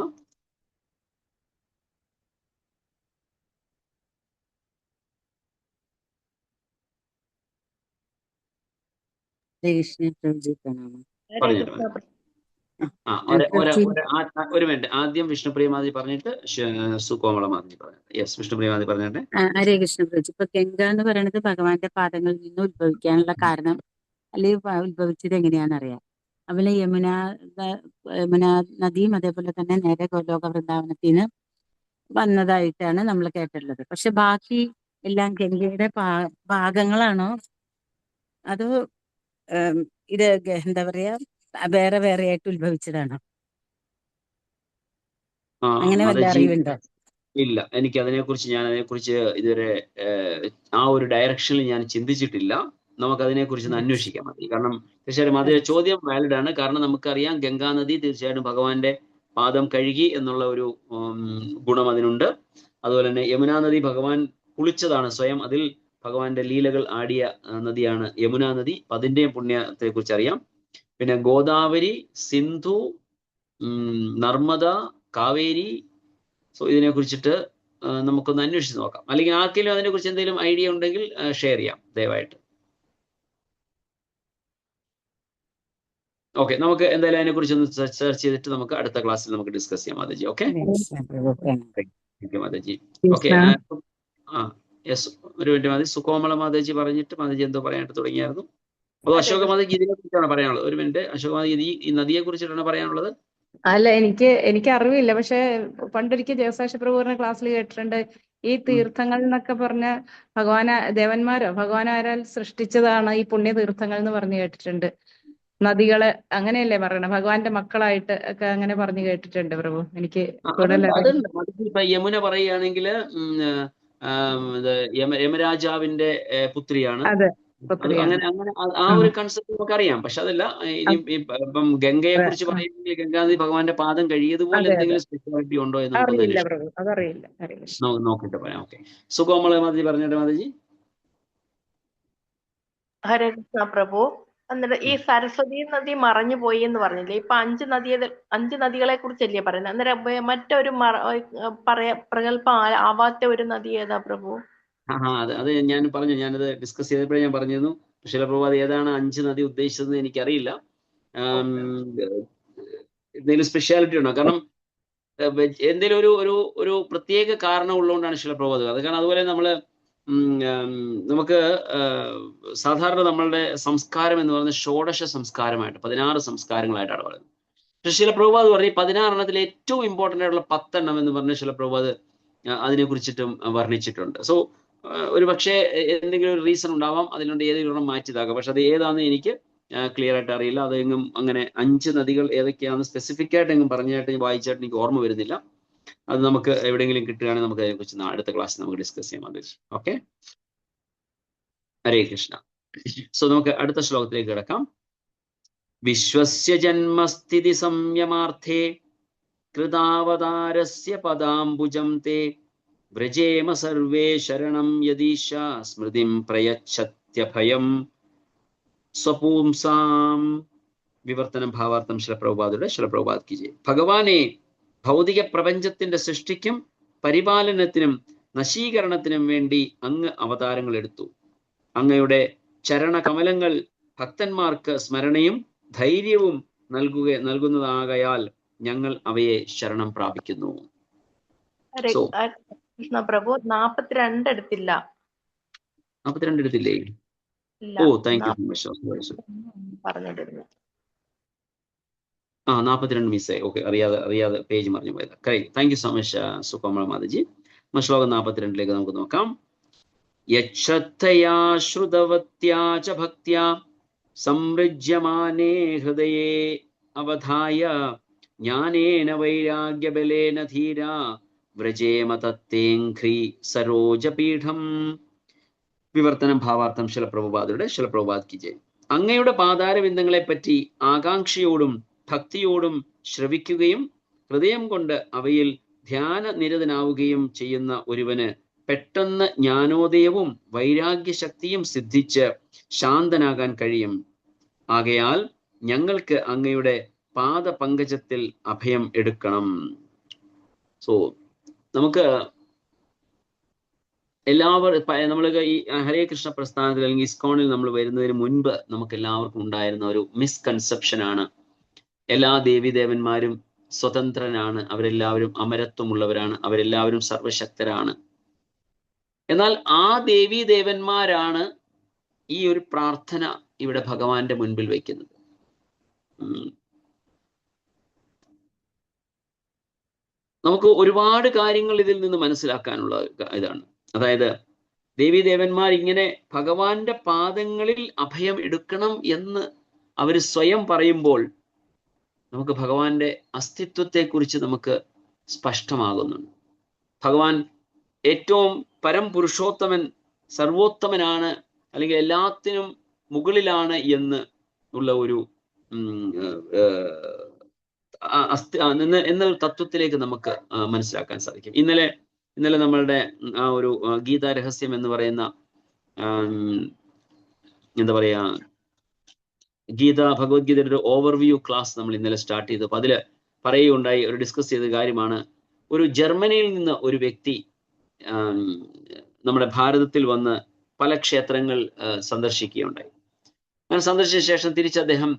ഒരു മിനിറ്റ്, ആദ്യം വിഷ്ണുപ്രിയമാതി പറഞ്ഞിട്ട് സുകോമളമാതി പറഞ്ഞു. യെസ്, വിഷ്ണുപ്രിയമാതി പറഞ്ഞിട്ട്. ഹരേ കൃഷ്ണ പ്രജി. ഇപ്പൊ ഗംഗ എന്ന് പറയുന്നത് ഭഗവാന്റെ പാദങ്ങളിൽ നിന്ന് ഉത്ഭവിക്കാനുള്ള കാരണം അല്ലെങ്കിൽ ഉത്ഭവിച്ചത് എങ്ങനെയാണെന്നറിയാം. അതുപോലെ യമുന നദിയും അതേപോലെ തന്നെ നേരെ ഗോലോക വൃന്ദാവനത്തിന് വന്നതായിട്ടാണ് നമ്മൾ കേട്ടിട്ടുള്ളത്. പക്ഷെ ബാക്കി എല്ലാം ഗംഗയുടെ ഭാഗങ്ങളാണോ അതോ ഇത് എന്താ പറയാ വേറെ വേറെ ആയിട്ട് ഉത്ഭവിച്ചതാണോ? അങ്ങനെ വല്ല അറിവുണ്ടോ? ഇല്ല, എനിക്ക് അതിനെക്കുറിച്ച് ഇതുവരെ ആ ഒരു ഡയറക്ഷനിൽ ഞാൻ ചിന്തിച്ചിട്ടില്ല. നമുക്ക് അതിനെക്കുറിച്ച് ഒന്ന് അന്വേഷിക്കാൻ മതി. കാരണം തീർച്ചയായിട്ടും അത് ചോദ്യം വാലിഡ് ആണ്. കാരണം നമുക്കറിയാം ഗംഗാനദി തീർച്ചയായിട്ടും ഭഗവാന്റെ പാദം കഴുകി എന്നുള്ള ഒരു ഗുണം അതിനുണ്ട്. അതുപോലെ തന്നെ യമുനാ നദി ഭഗവാൻ കുളിച്ചതാണ് സ്വയം, അതിൽ ഭഗവാന്റെ ലീലകൾ ആടിയ നദിയാണ് യമുനാ നദി. അതിന്റെയും പുണ്യത്തെ കുറിച്ച് അറിയാം. പിന്നെ ഗോദാവരി, സിന്ധു, നർമ്മദ, കാവേരി. സോ ഇതിനെ കുറിച്ചിട്ട് നമുക്കൊന്ന് അന്വേഷിച്ച് നോക്കാം. അല്ലെങ്കിൽ ആർക്കെങ്കിലും അതിനെക്കുറിച്ച് എന്തെങ്കിലും ഐഡിയ ഉണ്ടെങ്കിൽ ഷെയർ ചെയ്യാം ദയവായിട്ട്. ഓക്കെ, നമുക്ക് എന്തായാലും അതിനെ കുറിച്ച് ഒന്ന് സെർച്ച് ചെയ്തിട്ട് നമുക്ക് അടുത്ത ക്ലാസ്സിൽ നമുക്ക് ഡിസ്കസ് ചെയ്യാം Mataji. Okay, thank you Mataji. Okay, yes, ഒരു മിനിറ്റ് മാതാജി. സുകോമള മാതാജി പറഞ്ഞിട്ട് മാതാജി എന്തോ പറയാനായിട്ട് തുടങ്ങിയായിരുന്നു. അതോ അശോക മാതാജി ഇതിനെ കുറിച്ചാണ് പറയാനുള്ളത്? ഒരു മിനിറ്റ്, അശോക മാതാജി ഈ നദിയെ കുറിച്ചിട്ടാണ് പറയാനുള്ളത്. അല്ല, എനിക്ക് അറിവില്ല. പക്ഷെ പണ്ടൊരിക്കൽ ജയസാക്ഷി പ്രഭുവിന്റെ ക്ലാസ്സിൽ കേട്ടിട്ടുണ്ട്, ഈ തീർത്ഥങ്ങൾ എന്നൊക്കെ പറഞ്ഞ ഭഗവാനാരാൽ സൃഷ്ടിച്ചതാണ് ഈ പുണ്യ തീർത്ഥങ്ങൾ എന്ന് പറഞ്ഞു കേട്ടിട്ടുണ്ട്. നദികള് അങ്ങനെയല്ലേ പറയണ, ഭഗവാന്റെ മക്കളായിട്ട് ഒക്കെ അങ്ങനെ പറഞ്ഞു കേട്ടിട്ടുണ്ട് പ്രഭു. എനിക്ക് കൂടുതൽ ഇപ്പൊ യമുന പറയുകയാണെങ്കിൽ യമരാജാവിന്റെ പുത്രിയാണ്. അതെ, അങ്ങനെ ആ ഒരു കൺസെപ്റ്റ് നമുക്കറിയാം. പക്ഷെ അതല്ല, ഇപ്പം ഗംഗയെ കുറിച്ച് പറയുമെങ്കിൽ ഗംഗാനദി ഭഗവാന്റെ പാദം കഴിയതുപോലെ എന്തെങ്കിലും സ്പെഷ്യാലിറ്റി ഉണ്ടോ എന്ന് നമുക്ക് നോക്കിയിട്ട് പറയാം. ഓക്കെ, സുകോമള മാതാജി പറഞ്ഞിട്ട് മാതാജി. ഹരേ കൃഷ്ണ പ്രഭു. എന്നിട്ട് ഈ സരസ്വതി നദി മറഞ്ഞു പോയി എന്ന് പറഞ്ഞില്ലേ, ഇപ്പൊ 5 നദികളെ കുറിച്ചല്ലേ പറയുന്നത്? അന്നേരം മറ്റൊരു പ്രഗല്ഭം ആവാത്ത ഒരു നദി ഏതാ പ്രഭു? അത് ഞാൻ പറഞ്ഞു, ഞാനത് ഡിസ്കസ് ചെയ്തപ്പോഴേ ഞാൻ പറഞ്ഞിരുന്നു. ശില പ്രഭു അത് ഏതാണ് 5 നദി ഉദ്ദേശിച്ചത് എനിക്കറിയില്ല. എന്തെങ്കിലും സ്പെഷ്യാലിറ്റി ഉണ്ടോ? കാരണം എന്തെങ്കിലും ഒരു പ്രത്യേക കാരണം ഉള്ളതുകൊണ്ടാണ് ശില പ്രഭു അത്. കാരണം അതുപോലെ നമുക്ക് സാധാരണ നമ്മളുടെ സംസ്കാരം എന്ന് പറയുന്നത് ഷോഡശ സംസ്കാരമായിട്ട് 16 സംസ്കാരങ്ങളായിട്ടാണ് പറയുന്നത്. പക്ഷെ ശില പ്രഭുപാദ് പറഞ്ഞ് 16 ഏറ്റവും ഇമ്പോർട്ടൻ്റ് ആയിട്ടുള്ള 10 എന്ന് പറഞ്ഞ ശില പ്രഭുപാദ് അതിനെ കുറിച്ചിട്ടും വർണ്ണിച്ചിട്ടുണ്ട്. സോ ഒരു പക്ഷേ എന്തെങ്കിലും ഒരു റീസൺ ഉണ്ടാവാം, അതിനുണ്ട് ഏതെങ്കിലും മാറ്റിയതാകാം. പക്ഷെ അത് ഏതാണെന്ന് എനിക്ക് ക്ലിയർ ആയിട്ട് അറിയില്ല. അതെങ്ങും അങ്ങനെ 5 നദികൾ ഏതൊക്കെയാണെന്ന് സ്പെസിഫിക് ആയിട്ട് എങ്ങും പറഞ്ഞായിട്ട് വായിച്ചായിട്ട് എനിക്ക് ഓർമ്മ വരുന്നില്ല. അത് നമുക്ക് എവിടെയെങ്കിലും കിട്ടുകയാണെങ്കിൽ നമുക്ക് അതിനെക്കുറിച്ച് അടുത്ത ക്ലാസ്സിൽ നമുക്ക് ഡിസ്കസ് ചെയ്യാം മാതാജി. ഓക്കെ, ഹരേ കൃഷ്ണ. സോ നമുക്ക് അടുത്ത ശ്ലോകത്തിലേക്ക് കിടക്കാം. വിശ്വസ്യ ജന്മസ്ഥിതി സംയമാർത്ഥേ കൃതാവതാരസ്യ പദാംബുജം തേ വ്രജേമ സർവേ ശരണം യദീശ സ്മൃതിം പ്രയച്ഛത്യഭയം സ്വപൂംസാം. വിവർത്തനം ഭാവാർത്ഥം ശില പ്രഭുപാദ് കി ജയ്. ഭഗവാനെ, ഭൗതിക പ്രപഞ്ചത്തിന്റെ സൃഷ്ടിക്കും പരിപാലനത്തിനും നശീകരണത്തിനും വേണ്ടി അങ്ങ് അവതാരങ്ങൾ എടുത്തു. അങ്ങയുടെ ചരണകമലങ്ങൾ ഭക്തന്മാർക്ക് സ്മരണയും ധൈര്യവും നൽകുന്നതാകയാൽ ഞങ്ങൾ അവയെ ശരണം പ്രാപിക്കുന്നു. കൃഷ്ണ പ്രഭു 42 എടുത്തില്ല. 42 എടുത്തില്ലേ? ഓ, താങ്ക് യു. പറഞ്ഞിട്ടിരുന്നു. 42 മിസ്സായി. ഓക്കെ, അറിയാതെ പേജ് മറിഞ്ഞു പോയത്. Thank you so much Sukomala Mataji. ശ്ലോകം 42 നമുക്ക് നോക്കാം. യശ്രദ്ധയാ ശ്രുതവത്യാ ച ഭക്ത്യാ സംവൃജ്യമാനേ ഹൃദയേ അവധായ ജ്ഞാനേന വൈരാഗ്യബലേന ധീരാ വ്രജേമ തത്തേംഘ്രി സരോജപീഠം. വിവർത്തനം ഭാവാർത്ഥം ശില പ്രഭുപാദ് കി ജയ്. അങ്ങയുടെ പാതാരബിന്ദങ്ങളെ പറ്റി ആകാംക്ഷയോടും ഭക്തിയോടും ശ്രവിക്കുകയും ഹൃദയം കൊണ്ട് അവയിൽ ധ്യാനനിരതനാവുകയും ചെയ്യുന്ന ഒരുവന് പെട്ടെന്ന് ജ്ഞാനോദയവും വൈരാഗ്യശക്തിയും സിദ്ധിച്ച് ശാന്തനാകാൻ കഴിയും. ആകയാൽ ഞങ്ങൾക്ക് അങ്ങയുടെ പാദപങ്കജത്തിൽ അഭയം എടുക്കണം. സോ നമുക്ക് നമ്മൾ ഈ ഹരേ കൃഷ്ണ പ്രസ്ഥാനത്തിൽ അല്ലെങ്കിൽ ഇസ്കോണിൽ നമ്മൾ വരുന്നതിന് മുൻപ് നമുക്ക് എല്ലാവർക്കും ഉണ്ടായിരുന്ന ഒരു മിസ്കൺസെപ്ഷനാണ് എല്ലാ ദേവീദേവന്മാരും സ്വതന്ത്രനാണ്, അവരെല്ലാവരും അമരത്വമുള്ളവരാണ്, അവരെല്ലാവരും സർവശക്തരാണ്. എന്നാൽ ആ ദേവീദേവന്മാരാണ് ഈ ഒരു പ്രാർത്ഥന ഇവിടെ ഭഗവാന്റെ മുൻപിൽ വയ്ക്കുന്നത്. നമുക്ക് ഒരുപാട് കാര്യങ്ങൾ ഇതിൽ നിന്ന് മനസ്സിലാക്കാനുള്ള ഇതാണ്. അതായത് ദേവീദേവന്മാർ ഇങ്ങനെ ഭഗവാന്റെ പാദങ്ങളിൽ അഭയം എടുക്കണം എന്ന് അവർ സ്വയം പറയുമ്പോൾ നമുക്ക് ഭഗവാന്റെ അസ്തിത്വത്തെക്കുറിച്ച് നമുക്ക് സ്പഷ്ടമാകുന്നുണ്ട്. ഭഗവാൻ ഏറ്റവും പരംപുരുഷോത്തമൻ, സർവോത്തമനാണ്, അല്ലെങ്കിൽ എല്ലാത്തിനും മുകളിലാണ് എന്ന് ഉള്ള ഒരു എന്ന തത്വത്തിലേക്ക് നമുക്ക് മനസ്സിലാക്കാൻ സാധിക്കും. ഇന്നലെ നമ്മളുടെ ആ ഒരു ഗീതാ രഹസ്യം എന്ന് പറയുന്ന എന്താ പറയാ ഭഗവത്ഗീതയുടെ ഒരു ഓവർവ്യൂ ക്ലാസ് നമ്മൾ ഇന്നലെ സ്റ്റാർട്ട് ചെയ്തു. അപ്പൊ അതില് പറയുകയുണ്ടായി, ഒരു ഡിസ്കസ് ചെയ്ത കാര്യമാണ്, ഒരു ജർമ്മനിയിൽ നിന്ന് ഒരു വ്യക്തി നമ്മുടെ ഭാരതത്തിൽ വന്ന് പല ക്ഷേത്രങ്ങൾ സന്ദർശിക്കുകയുണ്ടായി. അങ്ങനെ സന്ദർശിച്ച ശേഷം തിരിച്ച് അദ്ദേഹം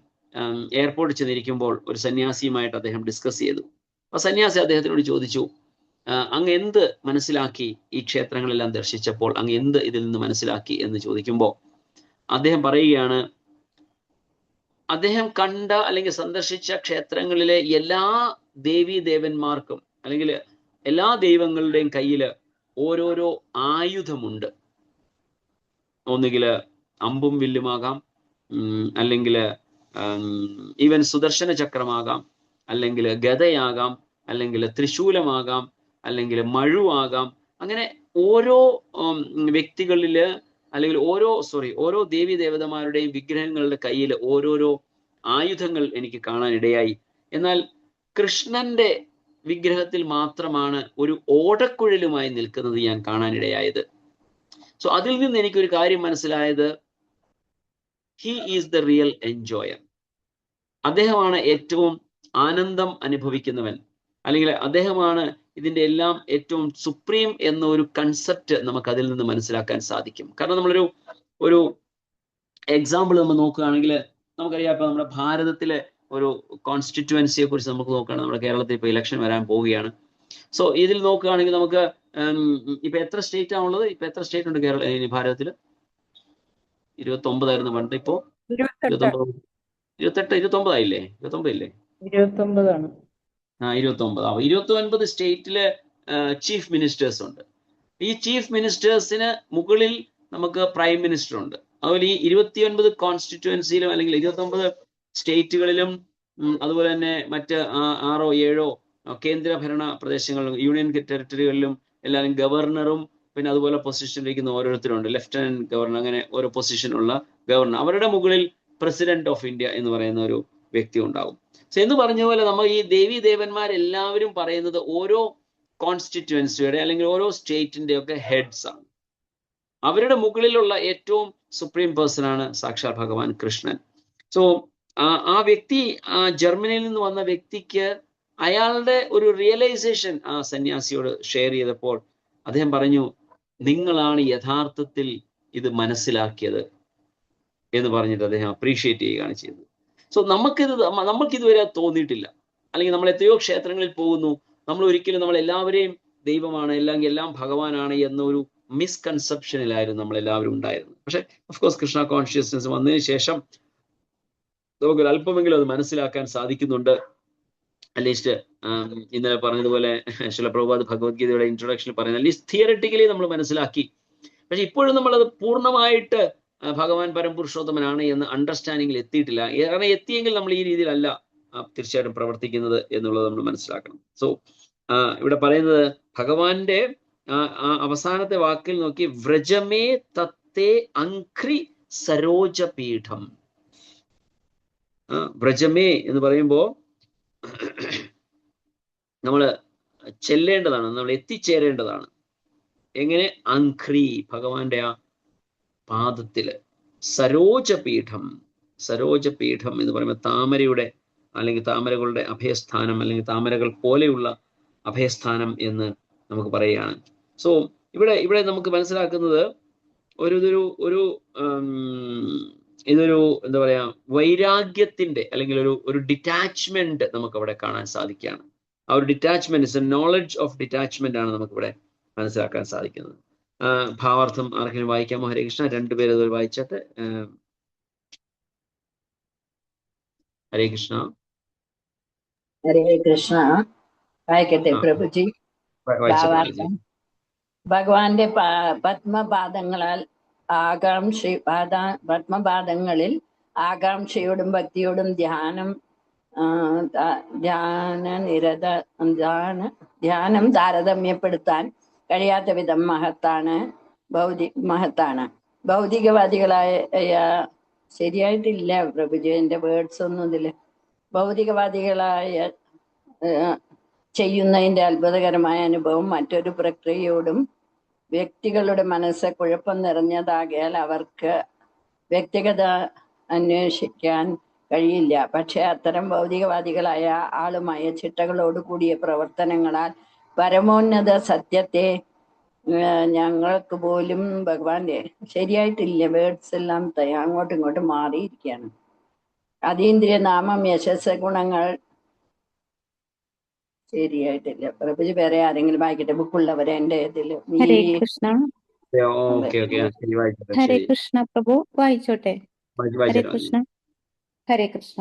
എയർപോർട്ടിൽ ചെന്നിരിക്കുമ്പോൾ ഒരു സന്യാസിയുമായിട്ട് അദ്ദേഹം ഡിസ്കസ് ചെയ്തു. ആ സന്യാസി അദ്ദേഹത്തിനോട് ചോദിച്ചു, അങ്ങ് എന്ത് മനസ്സിലാക്കി ഈ ക്ഷേത്രങ്ങളെല്ലാം ദർശിച്ചപ്പോൾ, അങ്ങ് എന്ത് ഇതിൽ നിന്ന് മനസ്സിലാക്കി എന്ന് ചോദിക്കുമ്പോൾ അദ്ദേഹം പറയുകയാണ്, അദ്ദേഹം കണ്ട അല്ലെങ്കിൽ സന്ദർശിച്ച ക്ഷേത്രങ്ങളിലെ എല്ലാ ദേവീ ദേവന്മാർക്കും അല്ലെങ്കിൽ എല്ലാ ദൈവങ്ങളുടെയും കയ്യിൽ ഓരോരോ ആയുധമുണ്ട്. ഒന്നുകിൽ അമ്പും വില്ലുമാകാം, അല്ലെങ്കിൽ ഈവൻ സുദർശന ചക്രമാകാം, അല്ലെങ്കിൽ ഗദയാകാം, അല്ലെങ്കിൽ ത്രിശൂലമാകാം, അല്ലെങ്കിൽ മഴുവാകാം. അങ്ങനെ ഓരോ വ്യക്തികളില് അല്ലെങ്കിൽ ഓരോ ദേവി ദേവതമാരുടെയും വിഗ്രഹങ്ങളുടെ കയ്യിൽ ഓരോരോ ആയുധങ്ങൾ എനിക്ക് കാണാൻ ഇടയായി. എന്നാൽ കൃഷ്ണന്റെ വിഗ്രഹത്തിൽ മാത്രമാണ് ഒരു ഓടക്കുഴലുമായി നിൽക്കുന്നത് ഞാൻ കാണാനിടയായത്. സോ അതിൽ നിന്ന് എനിക്കൊരു കാര്യം മനസ്സിലായത്, he is the real enjoyer. അദ്ദേഹമാണ് ഏറ്റവും ആനന്ദം അനുഭവിക്കുന്നവൻ, അല്ലെങ്കിൽ അദ്ദേഹമാണ് ഇതിന്റെ എല്ലാം ഏറ്റവും സുപ്രീം എന്ന ഒരു കൺസെപ്റ്റ് നമുക്ക് അതിൽ നിന്ന് മനസ്സിലാക്കാൻ സാധിക്കും. കാരണം നമ്മളൊരു എക്സാമ്പിൾ നമ്മൾ നോക്കുകയാണെങ്കിൽ നമുക്കറിയാം, ഇപ്പൊ നമ്മുടെ ഭാരതത്തിലെ ഒരു കോൺസ്റ്റിറ്റ്യുവൻസിയെ കുറിച്ച് നമുക്ക് നോക്കുകയാണെങ്കിൽ, നമ്മുടെ കേരളത്തിൽ ഇപ്പൊ ഇലക്ഷൻ വരാൻ പോവുകയാണ്. സോ ഇതിൽ നോക്കുകയാണെങ്കിൽ നമുക്ക് ഇപ്പൊ എത്ര സ്റ്റേറ്റ് ആണുള്ളത്? ഇപ്പൊ എത്ര സ്റ്റേറ്റ് ഉണ്ട് ഭാരതത്തിൽ? 29 പണ്ട്, ഇപ്പോ 29 ആയില്ലേ? 29 ഇല്ലേ? 29 സ്റ്റേറ്റില് ചീഫ് മിനിസ്റ്റേഴ്സ് ഉണ്ട്. ഈ ചീഫ് മിനിസ്റ്റേഴ്സിന് മുകളിൽ നമുക്ക് പ്രൈം മിനിസ്റ്റർ ഉണ്ട്. അതുപോലെ ഈ 29 കോൺസ്റ്റിറ്റ്യുവൻസിയിലും അല്ലെങ്കിൽ 29 സ്റ്റേറ്റുകളിലും അതുപോലെ തന്നെ മറ്റ് 6 or 7 കേന്ദ്ര ഭരണ പ്രദേശങ്ങളിലും യൂണിയൻ ടെറിട്ടറികളിലും എല്ലാവരും ഗവർണറും പിന്നെ അതുപോലെ പൊസിഷനിലിരിക്കുന്ന ഓരോരുത്തരുണ്ട്. ലെഫ്റ്റനന്റ് ഗവർണർ, അങ്ങനെ ഓരോ പൊസിഷനുള്ള ഗവർണർ. അവരുടെ മുകളിൽ പ്രസിഡന്റ് ഓഫ് ഇന്ത്യ എന്ന് പറയുന്ന ഒരു വ്യക്തി ഉണ്ടാവും. സോ എന്ന് പറഞ്ഞ പോലെ നമ്മൾ ഈ ദേവി ദേവന്മാരെല്ലാവരും പറയുന്നത് ഓരോ കോൺസ്റ്റിറ്റ്യുവൻസിയുടെ അല്ലെങ്കിൽ ഓരോ സ്റ്റേറ്റിന്റെ ഒക്കെ ഹെഡ്സ് ആണ്. അവരുടെ മുകളിലുള്ള ഏറ്റവും സുപ്രീം പേഴ്സൺ ആണ് സാക്ഷാൽ ഭഗവാൻ കൃഷ്ണൻ. സോ ആ വ്യക്തി, ജർമ്മനിയിൽ നിന്ന് വന്ന വ്യക്തിക്ക് അയാളുടെ ഒരു റിയലൈസേഷൻ ആ സന്യാസിയോട് ഷെയർ ചെയ്തപ്പോൾ അദ്ദേഹം പറഞ്ഞു, നിങ്ങളാണ് യഥാർത്ഥത്തിൽ ഇത് മനസ്സിലാക്കിയത് എന്ന് പറഞ്ഞിട്ട് അദ്ദേഹം അപ്രീഷിയേറ്റ് ചെയ്യുകയാണ് ചെയ്തത്. സോ നമുക്കിതുവരെ തോന്നിയിട്ടില്ല. അല്ലെങ്കിൽ നമ്മൾ എത്രയോ ക്ഷേത്രങ്ങളിൽ പോകുന്നു, നമ്മൾ ഒരിക്കലും നമ്മളെല്ലാവരെയും ദൈവമാണ് അല്ലെങ്കിൽ എല്ലാം ഭഗവാനാണ് എന്നൊരു മിസ്കൺസെപ്ഷനിലായിരുന്നു നമ്മളെല്ലാവരും ഉണ്ടായിരുന്നത്. പക്ഷെ ഓഫ്കോഴ്സ് കൃഷ്ണ കോൺഷ്യസ്നസ് വന്നതിന് ശേഷം നമുക്ക് അല്പമെങ്കിലും അത് മനസ്സിലാക്കാൻ സാധിക്കുന്നുണ്ട്. അറ്റ്ലീസ്റ്റ് ഇന്നലെ പറഞ്ഞതുപോലെ ശ്രീല പ്രഭുപാദ് ഭഗവത്ഗീതയുടെ ഇൻട്രൊഡക്ഷനിൽ പറയുന്നത് അറ്റ്ലീസ്റ്റ് തിയററ്റിക്കലി നമ്മൾ മനസ്സിലാക്കി. പക്ഷെ ഇപ്പോഴും നമ്മളത് പൂർണ്ണമായിട്ട് ഭഗവാൻ പരംപുരുഷോത്തമനാണ് എന്ന് അണ്ടർസ്റ്റാൻഡിങ്ങിൽ എത്തിയിട്ടില്ല. കാരണം എത്തിയെങ്കിൽ നമ്മൾ ഈ രീതിയിലല്ല തീർച്ചയായിട്ടും പ്രവർത്തിക്കുന്നത് എന്നുള്ളത് നമ്മൾ മനസ്സിലാക്കണം. സോ ഇവിടെ പറയുന്നത് ഭഗവാന്റെ അവസാനത്തെ വാക്കിൽ നോക്കി, വ്രജമേ തത്തേ അംഘ്രി സരോജപീഠം. വ്രജമേ എന്ന് പറയുമ്പോ നമ്മൾ ചെല്ലേണ്ടതാണ്, നമ്മൾ എത്തിച്ചേരേണ്ടതാണ്. എങ്ങനെ? അംഘ്രി, ഭഗവാന്റെ ആ പാദത്തില്. സരോജപീഠം, സരോജപീഠം എന്ന് പറയുമ്പോൾ താമരയുടെ അല്ലെങ്കിൽ താമരകളുടെ അഭയസ്ഥാനം അല്ലെങ്കിൽ താമരകൾ പോലെയുള്ള അഭയസ്ഥാനം എന്ന് നമുക്ക് പറയുകയാണ്. സോ ഇവിടെ നമുക്ക് മനസ്സിലാക്കുന്നത് ഇതൊരു എന്താ പറയാ, വൈരാഗ്യത്തിന്റെ അല്ലെങ്കിൽ ഒരു ഡിറ്റാച്ച്മെന്റ് നമുക്ക് അവിടെ കാണാൻ സാധിക്കുകയാണ്. ആ ഒരു detachment is A knowledge of detachment ആണ് നമുക്കിവിടെ മനസ്സിലാക്കാൻ സാധിക്കുന്നത്. ഭാവാർത്ഥം ആർക്കെങ്കിലും വായിക്കാമോ? ഹരേ കൃഷ്ണ, രണ്ടുപേരും അത് വായിച്ചിട്ട്. ഹരേ കൃഷ്ണ. ഹരേ കൃഷ്ണ. വായിക്കട്ടെ പ്രഭുജി. ഭാവാർത്ഥം. ഭഗവാന്റെ പത്മപാദങ്ങളാൽ പത്മപാദങ്ങളിൽ ആകാംക്ഷയോടും ഭക്തിയോടും ധ്യാനം താരതമ്യപ്പെടുത്താൻ കഴിയാത്ത വിധം മഹത്താണ്. ഭൗതികവാദികളായ ശരിയായിട്ടില്ല പ്രഭുജി, എന്റെ വേർഡ്സ് ഒന്നും ഇതില്. ഭൗതികവാദികളായ ചെയ്യുന്നതിന്റെ അത്ഭുതകരമായ അനുഭവം മറ്റൊരു പ്രക്രിയയോടും വ്യക്തികളുടെ മനസ്സ് കുഴപ്പം നിറഞ്ഞതാകിയാൽ അവർക്ക് വ്യക്തിഗത അന്വേഷിക്കാൻ കഴിയില്ല. പക്ഷെ അത്തരം ഭൗതികവാദികളായ ആളുമായ ചിട്ടകളോട് കൂടിയ പ്രവർത്തനങ്ങളാൽ പരമോന്നത സത്യത്തെ ഞങ്ങൾക്ക് പോലും ഭഗവാന്റെ ശരിയായിട്ടില്ല, വേർഡ്സ് എല്ലാം അങ്ങോട്ടും ഇങ്ങോട്ടും മാറിയിരിക്കുകയാണ്. അതീന്ദ്രിയ നാമം, യശസ്, ഗുണങ്ങൾ. ശരിയായിട്ടില്ല പ്രഭുജി, വേറെ ആരെങ്കിലും വായിക്കട്ടെ, ബുക്കുള്ളവരെ. എൻ്റെ ഇതില് ഹരേ കൃഷ്ണ. ഓക്കെ ഓക്കെ ശരി, വായിച്ചോട്ടെ. ഹരേ ശരി, കൃഷ്ണ പ്രഭു, വായിച്ചോട്ടെ. ഹരേ വായിച്ചോട്ടെ. കൃഷ്ണ. ഹരേ കൃഷ്ണ.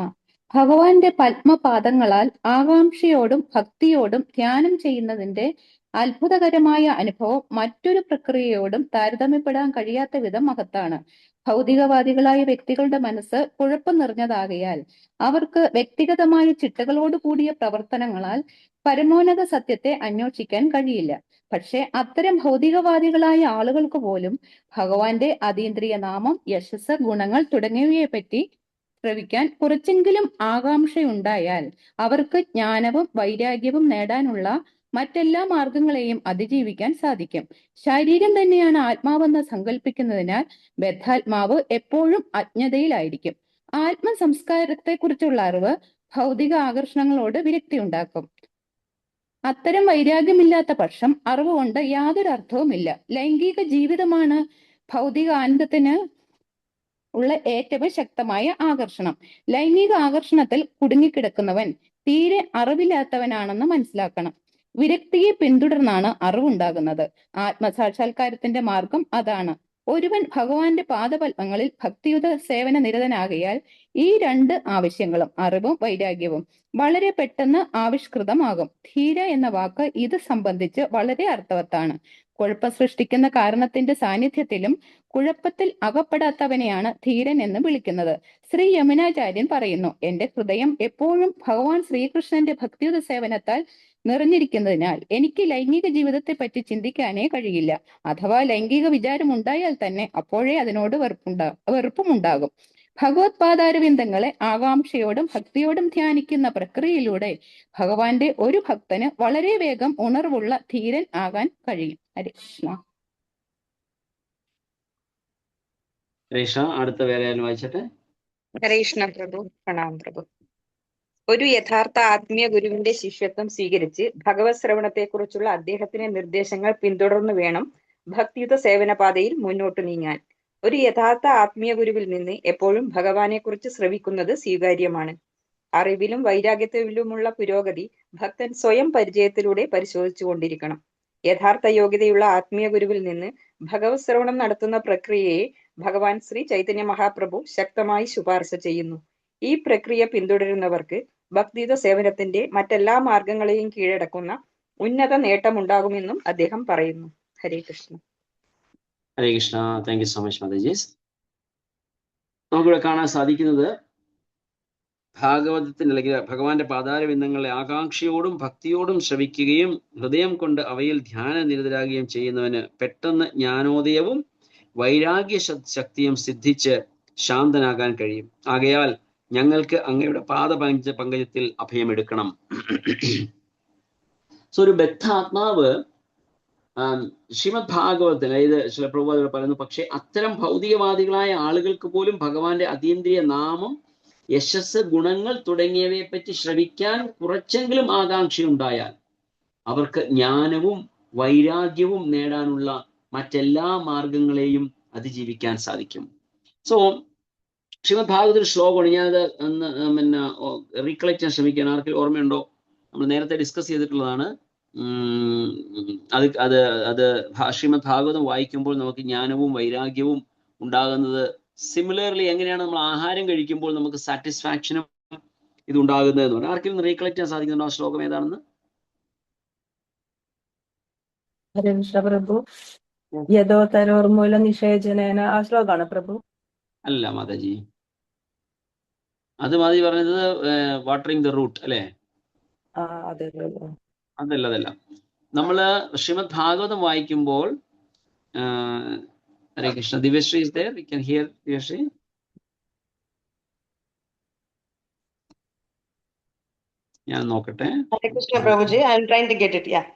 ഭഗവാന്റെ പത്മപാദങ്ങളാൽ ആകാംക്ഷയോടും ഭക്തിയോടും ധ്യാനം ചെയ്യുന്നതിന്റെ അത്ഭുതകരമായ അനുഭവം മറ്റൊരു പ്രക്രിയയോടും താരതമ്യപ്പെടാൻ കഴിയാത്ത വിധം മഹത്താണ്. ഭൗതികവാദികളായ വ്യക്തികളുടെ മനസ്സ് കുഴപ്പം നിറഞ്ഞതാകയാൽ അവർക്ക് വ്യക്തിഗതമായ ചിട്ടകളോട് കൂടിയ പ്രവർത്തനങ്ങളാൽ പരമോന്നത സത്യത്തെ അന്വേഷിക്കാൻ കഴിയില്ല. പക്ഷെ അത്തരം ഭൗതികവാദികളായ ആളുകൾക്ക് പോലും ഭഗവാന്റെ അതീന്ദ്രിയ നാമം, യശസ്, ഗുണങ്ങൾ തുടങ്ങിയവയെ പറ്റി ശ്രവിക്കാൻ കുറച്ചെങ്കിലും ആകാംക്ഷയുണ്ടായാൽ അവർക്ക് ജ്ഞാനവും വൈരാഗ്യവും നേടാനുള്ള മറ്റെല്ലാ മാർഗങ്ങളെയും അതിജീവിക്കാൻ സാധിക്കും. ശരീരം തന്നെയാണ് ആത്മാവെന്ന് സങ്കല്പിക്കുന്നതിനാൽ ബദ്ധാത്മാവ് എപ്പോഴും അജ്ഞതയിലായിരിക്കും. ആത്മസംസ്കാരത്തെക്കുറിച്ചുള്ള അറിവ് ഭൗതിക ആകർഷണങ്ങളോട് വിരക്തി ഉണ്ടാക്കും. അത്തരം വൈരാഗ്യമില്ലാത്ത പക്ഷം അറിവ് കൊണ്ട് യാതൊരു അർത്ഥവുമില്ല. ലൈംഗിക ജീവിതമാണ് ഭൗതിക ആനന്ദത്തിന് ഉള്ള ഏറ്റവും ശക്തമായ ആകർഷണം. ലൈംഗിക ആകർഷണത്തിൽ കുടുങ്ങിക്കിടക്കുന്നവൻ തീരെ അറിവില്ലാത്തവനാണെന്ന് മനസ്സിലാക്കണം. വിരക്തിയെ പിന്തുടർന്നാണ് അറിവുണ്ടാകുന്നത്. ആത്മസാക്ഷാത്കാരത്തിന്റെ മാർഗം അതാണ്. ഒരുവൻ ഭഗവാന്റെ പാദപത്മങ്ങളിൽ ഭക്തിയുത സേവന നിരതനാകയാൽ ഈ രണ്ട് ആവശ്യങ്ങളും, അറിവും വൈരാഗ്യവും, വളരെ പെട്ടെന്ന് ആവിഷ്കൃതമാകും. ധീര എന്ന വാക്ക് ഇത് സംബന്ധിച്ച് വളരെ അർത്ഥവത്താണ്. കുഴപ്പം സൃഷ്ടിക്കുന്ന കാരണത്തിന്റെ സാന്നിധ്യത്തിലും കുഴപ്പത്തിൽ അകപ്പെടാത്തവനെയാണ് ധീരൻ എന്ന് വിളിക്കുന്നത്. ശ്രീ യമുനാചാര്യൻ പറയുന്നു, എന്റെ ഹൃദയം എപ്പോഴും ഭഗവാൻ ശ്രീകൃഷ്ണന്റെ ഭക്തിയുത സേവനത്താൽ നിറഞ്ഞിരിക്കുന്നതിനാൽ എനിക്ക് ലൈംഗിക ജീവിതത്തെ പറ്റി ചിന്തിക്കാനേ കഴിയില്ല. അഥവാ ലൈംഗിക വിചാരം ഉണ്ടായാൽ തന്നെ അപ്പോഴേ അതിനോട് വെറുപ്പുമുണ്ടാകും. ഭഗവത് പാദാരവിന്ദങ്ങളെ ആകാംക്ഷയോടും ഭക്തിയോടും ധ്യാനിക്കുന്ന പ്രക്രിയയിലൂടെ ഭഗവാന്റെ ഒരു ഭക്തന് വളരെ വേഗം ഉണർവുള്ള ധീരൻ ആകാൻ കഴിയും. ഹരേ കൃഷ്ണ. അടുത്ത വേറെ ആരും വായിച്ചട്ടെ. ഹരേ കൃഷ്ണ പ്രഭു. പ്രണാം പ്രഭു. ഒരു യഥാർത്ഥ ആത്മീയ ഗുരുവിന്റെ ശിഷ്യത്വം സ്വീകരിച്ച് ഭഗവത് ശ്രവണത്തെക്കുറിച്ചുള്ള അദ്ദേഹത്തിന്റെ നിർദ്ദേശങ്ങൾ പിന്തുടർന്നു വേണം ഭക്തിയുത സേവനപാതയിൽ മുന്നോട്ട് നീങ്ങാൻ. ഒരു യഥാർത്ഥ ആത്മീയ ഗുരുവിൽ നിന്ന് എപ്പോഴും ഭഗവാനെ കുറിച്ച് ശ്രവിക്കുന്നത് സ്വീകാര്യമാണ്. അറിവിലും വൈരാഗ്യത്തിലുമുള്ള പുരോഗതി ഭക്തൻ സ്വയം പരിചയത്തിലൂടെ പരിശോധിച്ചു കൊണ്ടിരിക്കണം. യഥാർത്ഥ യോഗ്യതയുള്ള ആത്മീയ ഗുരുവിൽ നിന്ന് ഭഗവത് ശ്രവണം നടത്തുന്ന പ്രക്രിയയെ ഭഗവാൻ ശ്രീ ചൈതന്യ മഹാപ്രഭു ശക്തമായി ശുപാർശ ചെയ്യുന്നു. ഈ പ്രക്രിയ പിന്തുടരുന്നവർക്ക് ഭക്തിയുത സേവനത്തിന്റെ മറ്റെല്ലാ മാർഗങ്ങളെയും കീഴടക്കുന്ന ഉന്നത നേട്ടമുണ്ടാകുമെന്നും അദ്ദേഹം പറയുന്നു. Hare Krishna. Hare Krishna. Thank you so much Matajis. നമുക്കിവിടെ കാണാൻ സാധിക്കുന്നത് ഭാഗവതത്തിന് അല്ലെങ്കിൽ ഭഗവാന്റെ പാതാരവിന്ദങ്ങളെ ആകാംക്ഷയോടും ഭക്തിയോടും ശ്രവിക്കുകയും ഹൃദയം കൊണ്ട് അവയിൽ ധ്യാന നിരതരാകുകയും ചെയ്യുന്നവന് പെട്ടെന്ന് ജ്ഞാനോദയവും വൈരാഗ്യ ശക്തിയും സിദ്ധിച്ച് ശാന്തനാകാൻ കഴിയും. ആകയാൽ ഞങ്ങൾക്ക് അങ്ങയുടെ പാദപങ്കജത്തിൽ അഭയമെടുക്കണം. സോ ഒരു ബദ്ധാത്മാവ് ശ്രീമദ് ഭാഗവതത്തിൽ, അതായത് ചില പ്രഭുപാദങ്ങൾ പറയുന്നു, പക്ഷെ അത്തരം ഭൗതികവാദികളായ ആളുകൾക്ക് പോലും ഭഗവാന്റെ അതീന്ദ്രിയ നാമം, യശസ്, ഗുണങ്ങൾ തുടങ്ങിയവയെ പറ്റി ശ്രവിക്കാൻ കുറച്ചെങ്കിലും ആകാംക്ഷയുണ്ടായാൽ അവർക്ക് ജ്ഞാനവും വൈരാഗ്യവും നേടാനുള്ള മറ്റെല്ലാ മാർഗങ്ങളെയും അതിജീവിക്കാൻ സാധിക്കും. സോ ശ്രീമദ് ഭാഗവതത്തിൽ ശ്ലോകമാണ്, ഞാനത് റീകളക്ട് ചെയ്യാൻ ശ്രമിക്കുകയാണ്. ആർക്കും ഓർമ്മയുണ്ടോ? നമ്മൾ നേരത്തെ ഡിസ്കസ് ചെയ്തിട്ടുള്ളതാണ്. അത് ശ്രീമദ് ഭാഗവതം വായിക്കുമ്പോൾ നമുക്ക് ജ്ഞാനവും വൈരാഗ്യവും ഉണ്ടാകുന്നത് സിമിലർലി എങ്ങനെയാണ് നമ്മൾ ആഹാരം കഴിക്കുമ്പോൾ നമുക്ക് സാറ്റിസ്ഫാക്ഷനും ഇത് ഉണ്ടാകുന്നതെന്ന് പറഞ്ഞാൽ ആർക്കെങ്കിലും റീകളക്ട് ചെയ്യാൻ സാധിക്കുന്നുണ്ടോ ആ ശ്ലോകം ഏതാണെന്ന്? ഹരേ കൃഷ്ണ പ്രഭു. യഥോത്തരോർമൂല നിഷേചനേന, ആ ശ്ലോകാണ് പ്രഭു? അല്ല മാതാജി, അത് മാതാജി പറഞ്ഞത് വാട്ടറിങ് ദ റൂട്ട് അല്ലേ? അതെ പ്രഭു. അതല്ല. നമ്മള് ശ്രീമദ് ഭാഗവതം വായിക്കുമ്പോൾ ഹരേ Krishna, Divyasree is there? We can hear Divyasree. ഞാൻ നോക്കട്ടെ. Hare Krishna Prabhuji, I am trying to get it. Yeah.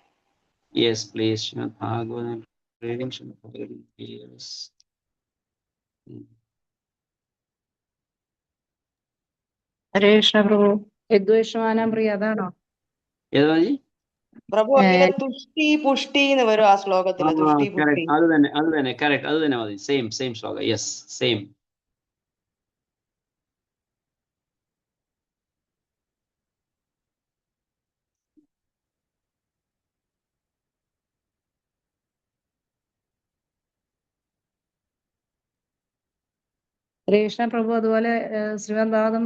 Yes, please. Srimad Bhagavatam. Reading Srimad Bhagavatam. Yes. ഹരേ കൃഷ്ണ പ്രഭു. യദ്വേഷമാനം പ്രിയ, അതാണോ? ഏതാ ജി? പ്രഭു അങ്ങനെ തുഷ്ടി പുഷ്ടി എന്ന് വരും ആ ശ്ലോകത്തില്. തുഷ്ടി പുഷ്ടി. അത് തന്നെ കറക്റ്റ്. അത് തന്നെ മതി. Same shloka. Yes, same. Hare Krishna പ്രഭു, അതുപോലെ ശ്രീമദ്ഭാഗവതം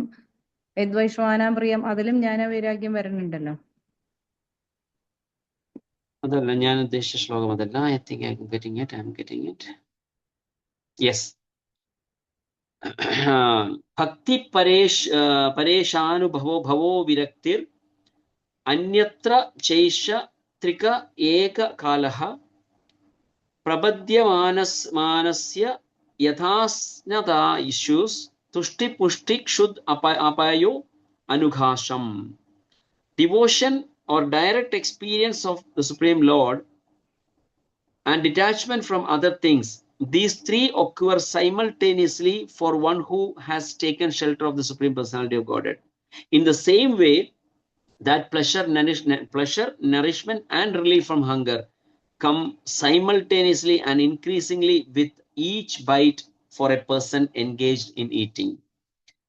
യദ്വൈഷ്ണവാനാം പ്രിയം, അതിലും ജ്ഞാനവൈരാഗ്യം വരുന്നുണ്ടല്ലോ. അതല്ല ഞാൻ ഉദ്ദേശിച്ച ശ്ലോകം അതല്ല. I think I am getting it. Yes. ഭക്തി പരേശാനുഭവോ ഭവോ വിരക്തിർ അന്യത്ര ചൈഷ ത്രിക ഏകകാലഃ പ്രപദ്യമാനസ്യ യഥാസ്നതാ issues തുഷ്ടിപുഷ്ടി ക്ഷുദ് അപയോ അനുഘാഷം. Devotion or direct experience of the Supreme Lord and detachment from other things, these three occur simultaneously for one who has taken shelter of the Supreme Personality of Godhead. In the same way that pleasure, nourishment and relief from hunger come simultaneously and increasingly with each bite for a person engaged in eating.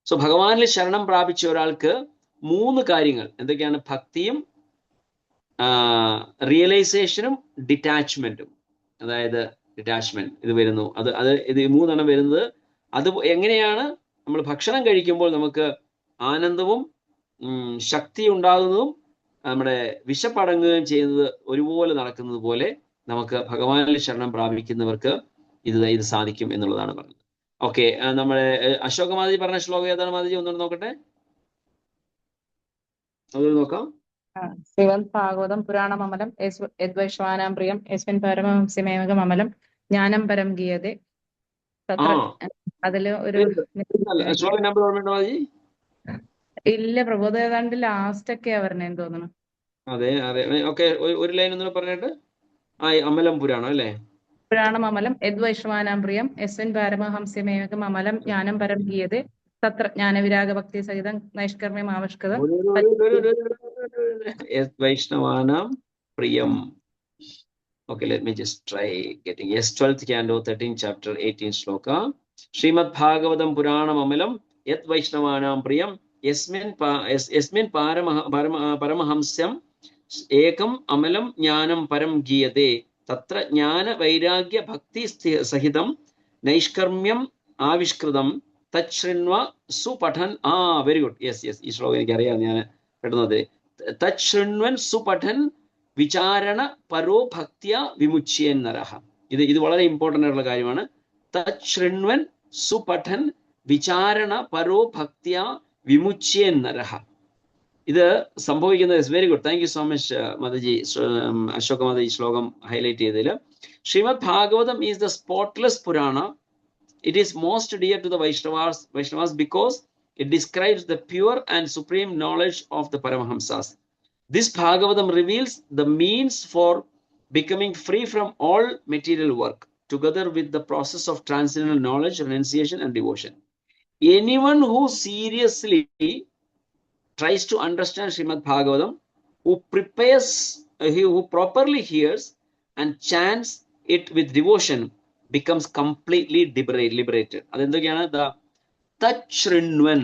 So ഭഗവാനിൽ ശരണം പ്രാപിച്ച ഒരാൾക്ക് മൂന്ന് കാര്യങ്ങൾ എന്തൊക്കെയാണ്? ഭക്തിയും റിയലൈസേഷനും ഡിറ്റാച്ച്മെന്റും. അതായത് detachment ഇത് വരുന്നു. ഇത് മൂന്നെണ്ണം വരുന്നത്. അത് എങ്ങനെയാണ്? നമ്മൾ ഭക്ഷണം കഴിക്കുമ്പോൾ നമുക്ക് ആനന്ദവും ശക്തി ഉണ്ടാകുന്നതും നമ്മുടെ വിശപ്പടങ്ങുകയും ചെയ്യുന്നത് ഒരുപോലെ നടക്കുന്നത് പോലെ നമുക്ക് ഭഗവാനിൽ ശരണം പ്രാപിക്കുന്നവർക്ക് ഇത് സാധിക്കും എന്നുള്ളതാണ് പറഞ്ഞത്. ഓക്കെ, നമ്മുടെ അശോക മാതാജി പറഞ്ഞ ശ്ലോകം ഏതാണ് മാതാജി? ഒന്നുകൂടെ നോക്കട്ടെ, അതൊരു നോക്കാം. ശ്രീമദ് ഭാഗവതം പുരാണമമലം യദ്വൈഷ്ണവാനാം പ്രിയം യസ്മിൻ പരമഹംസ്യമേകമമലം ജ്ഞാനം പരം ഗീയതേ. അതില് ഒരു ശ്ലോകം നമ്പർ ഓർമ്മയുണ്ടോ മാതാജി? ഇല്ല പ്രഭു, അത് ഏതാണ്ട് ലാസ്റ്റ് ഒക്കെയാ പറഞ്ഞേന്ന് തോന്നുന്നു. അതെ അതെ. ഓക്കെ, ഒരു ലൈൻ ഒന്നും പറഞ്ഞിട്ട്. അമലം പുരാണം അല്ലേ? പുരാണമമലം യദ്വൈഷ്ണവാനാം പ്രിയം യസ്മിൻ പരമഹംസ്യമേകമമലം ജ്ഞാനം പരം ഗീയതേ തത്ര ജ്ഞാനവിരാഗ ഭക്തി സഹിതം നൈഷ്കർമ്മ്യം ആവിഷ്കൃതം വൈഷ്ണവാനാം പ്രിയം. Okay, let me just try getting. Yes, 12th canto, 13th chapter, 18th shloka. Srimad Bhagavatam Puranam Amalam Yat Vaishnavanam Priyam Yasmin Paramahamsyam Ekam Amalam Jnanam Param Giyate Tatra Jnana Vairagya Bhakti Sahitam Naishkarmyam Avishkridam Tachrinva Supathan. Very good. Yes. ഈ ശ്ലോകം എനിക്കറിയാം, ഞാൻ പെടുന്നത്. തച്ഛൃണ്വൻ സുപഠൻ വിചാരണ പരോ ഭക്തിയ വിമുച്യൻ നരഹ. ഇത് വളരെ important ആയിട്ടുള്ള കാര്യമാണ്. തച്ഛൃണ്വൻ സുപഠൻ വിചാരണ പരോ ഭക്തിയ വിമുച്യൻ നരഹ. ഇത് സംഭവിക്കുന്നത്. Very good, thank you so much mataji, Ashoka mataji ശ്ലോകം ഹൈലൈറ്റ് ചെയ്തതിൽ. Srimad Bhagavatam is the spotless Purana. It is most dear to the Vaishnavas because it describes the pure and supreme knowledge of the Paramahamsas. This Bhagavatam reveals the means for becoming free from all material work, together with the process of transcendental knowledge, renunciation, and devotion. Anyone who seriously tries to understand Srimad Bhagavatam, who properly hears and chants it with devotion, becomes completely liberated. അതെന്തൊക്കെയാണ്? തച്ഛൃണ്വൻ.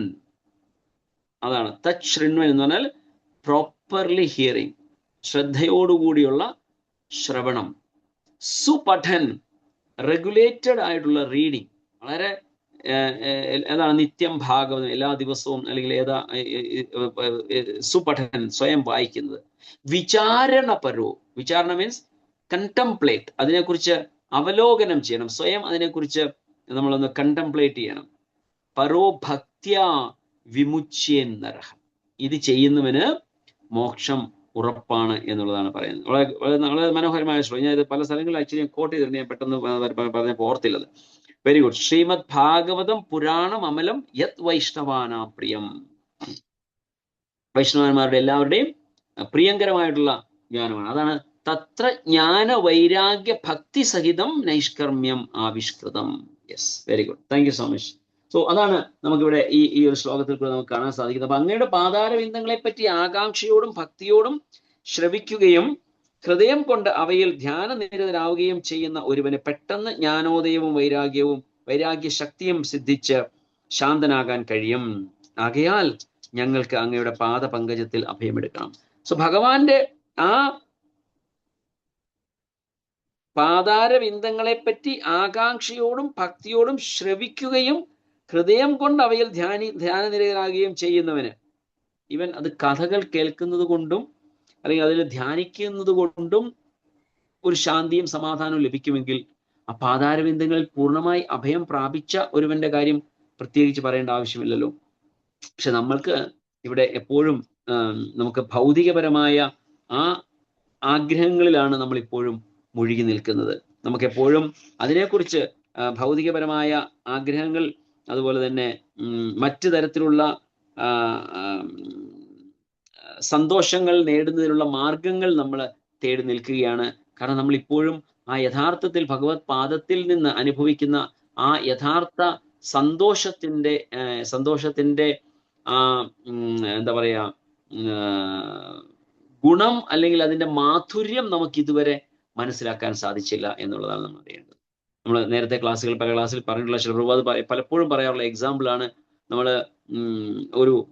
അതാണ് തച്ഛൃണ്വൻ എന്ന് പറഞ്ഞാൽ properly hearing, ശ്രദ്ധയോടുകൂടിയുള്ള ശ്രവണം. സുപഠൻ, regulated ആയിട്ടുള്ള reading. വളരെ ഏതാണ്? നിത്യം ഭാഗവതം എല്ലാ ദിവസവും, അല്ലെങ്കിൽ സുപഠൻ, സ്വയം വായിക്കുന്നത്. വിചാരണപരോ, വിചാരണ മീൻസ് കണ്ടംപ്ലേറ്റ്, അതിനെക്കുറിച്ച് അവലോകനം ചെയ്യണം, സ്വയം അതിനെക്കുറിച്ച് നമ്മളൊന്ന് കണ്ടംപ്ലേറ്റ് ചെയ്യണം. പരോ ഭക്ത്യ വിമുച്യൻ നരഹ. ഇത് ചെയ്യുന്നവന് മോക്ഷം ഉറപ്പാണ് എന്നുള്ളതാണ് പറയുന്നത്. വളരെ മനോഹരമായ ശ്ലോകം. ഞാൻ ഇത് പല സ്ഥലങ്ങളിൽ ആക്ച്വലി കോട്ട് ചെയ്തിട്ടുണ്ട്, ഞാൻ പെട്ടെന്ന് പറഞ്ഞപ്പോൾ ഓർത്തില്ലത്. Very good. ശ്രീമദ് ഭാഗവതം പുരാണം അമലം യത് വൈഷ്ണവാനാം പ്രിയം. വൈഷ്ണവന്മാരുടെ എല്ലാവരുടെയും പ്രിയങ്കരമായിട്ടുള്ള ജ്ഞാനമാണ്. അതാണ് തത്ര ജ്ഞാന വൈരാഗ്യ ഭക്തി സഹിതം നൈഷ്കർമ്മ്യം ആവിഷ്കൃതം. Yes, very good, thank you so much. So അതാണ് നമുക്കിവിടെ ഈ ഒരു ശ്ലോകത്തിൽ കൂടെ നമുക്ക് കാണാൻ സാധിക്കുന്നത്. അപ്പൊ അങ്ങയുടെ പാതാരവിന്ദങ്ങളെ പറ്റി ആകാംക്ഷയോടും ഭക്തിയോടും ശ്രവിക്കുകയും ഹൃദയം കൊണ്ട് അവയിൽ ധ്യാനനിരതരാവുകയും ചെയ്യുന്ന ഒരുവന് പെട്ടെന്ന് ജ്ഞാനോദയവും വൈരാഗ്യ ശക്തിയും സിദ്ധിച്ച് ശാന്തനാകാൻ കഴിയും. ആകയാൽ ഞങ്ങൾക്ക് അങ്ങയുടെ പാദപങ്കജത്തിൽ അഭയമെടുക്കണം. സോ ഭഗവാന്റെ ആ പാതാരവിന്ദങ്ങളെ പറ്റി ആകാംക്ഷയോടും ഭക്തിയോടും ശ്രവിക്കുകയും ഹൃദയം കൊണ്ട് അവയിൽ ധ്യാനനിരതനാകുകയും ചെയ്യുന്നവന്, ഇവൻ അത് കഥകൾ കേൾക്കുന്നത് കൊണ്ടും അല്ലെങ്കിൽ അതിൽ ധ്യാനിക്കുന്നത് കൊണ്ടും ഒരു ശാന്തിയും സമാധാനവും ലഭിക്കുമെങ്കിൽ ആ പാതാരവിന്ദങ്ങളിൽ പൂർണ്ണമായി അഭയം പ്രാപിച്ച ഒരുവന്റെ കാര്യം പ്രത്യേകിച്ച് പറയേണ്ട ആവശ്യമില്ലല്ലോ. പക്ഷെ നമ്മൾക്ക് ഇവിടെ എപ്പോഴും നമുക്ക് ഭൗതികപരമായ ആ ആഗ്രഹങ്ങളിലാണ് നമ്മൾ ഇപ്പോഴും മുഴുകി നിൽക്കുന്നത്. നമുക്കെപ്പോഴും അതിനെക്കുറിച്ച് ഭൗതികപരമായ ആഗ്രഹങ്ങൾ, അതുപോലെ തന്നെ മറ്റു തരത്തിലുള്ള സന്തോഷങ്ങൾ നേടുന്നതിനുള്ള മാർഗങ്ങൾ നമ്മൾ തേടി നിൽക്കുകയാണ്. കാരണം നമ്മൾ ഇപ്പോഴും ആ യഥാർത്ഥത്തിൽ ഭഗവത് പാദത്തിൽ നിന്ന് അനുഭവിക്കുന്ന ആ യഥാർത്ഥ സന്തോഷത്തിന്റെ ആ എന്താ പറയാ ഗുണം അല്ലെങ്കിൽ അതിന്റെ മാധുര്യം നമുക്ക് ഇതുവരെ മനസ്സിലാക്കാൻ സാധിച്ചില്ല എന്നുള്ളതാണ് നമ്മൾ അറിയേണ്ടത്. നമ്മൾ നേരത്തെ പല ക്ലാസ്സിൽ പറഞ്ഞിട്ടുള്ള ശിലപ്രഭുപാദ് പലപ്പോഴും പറയാറുള്ള എക്സാമ്പിളാണ്, നമ്മൾ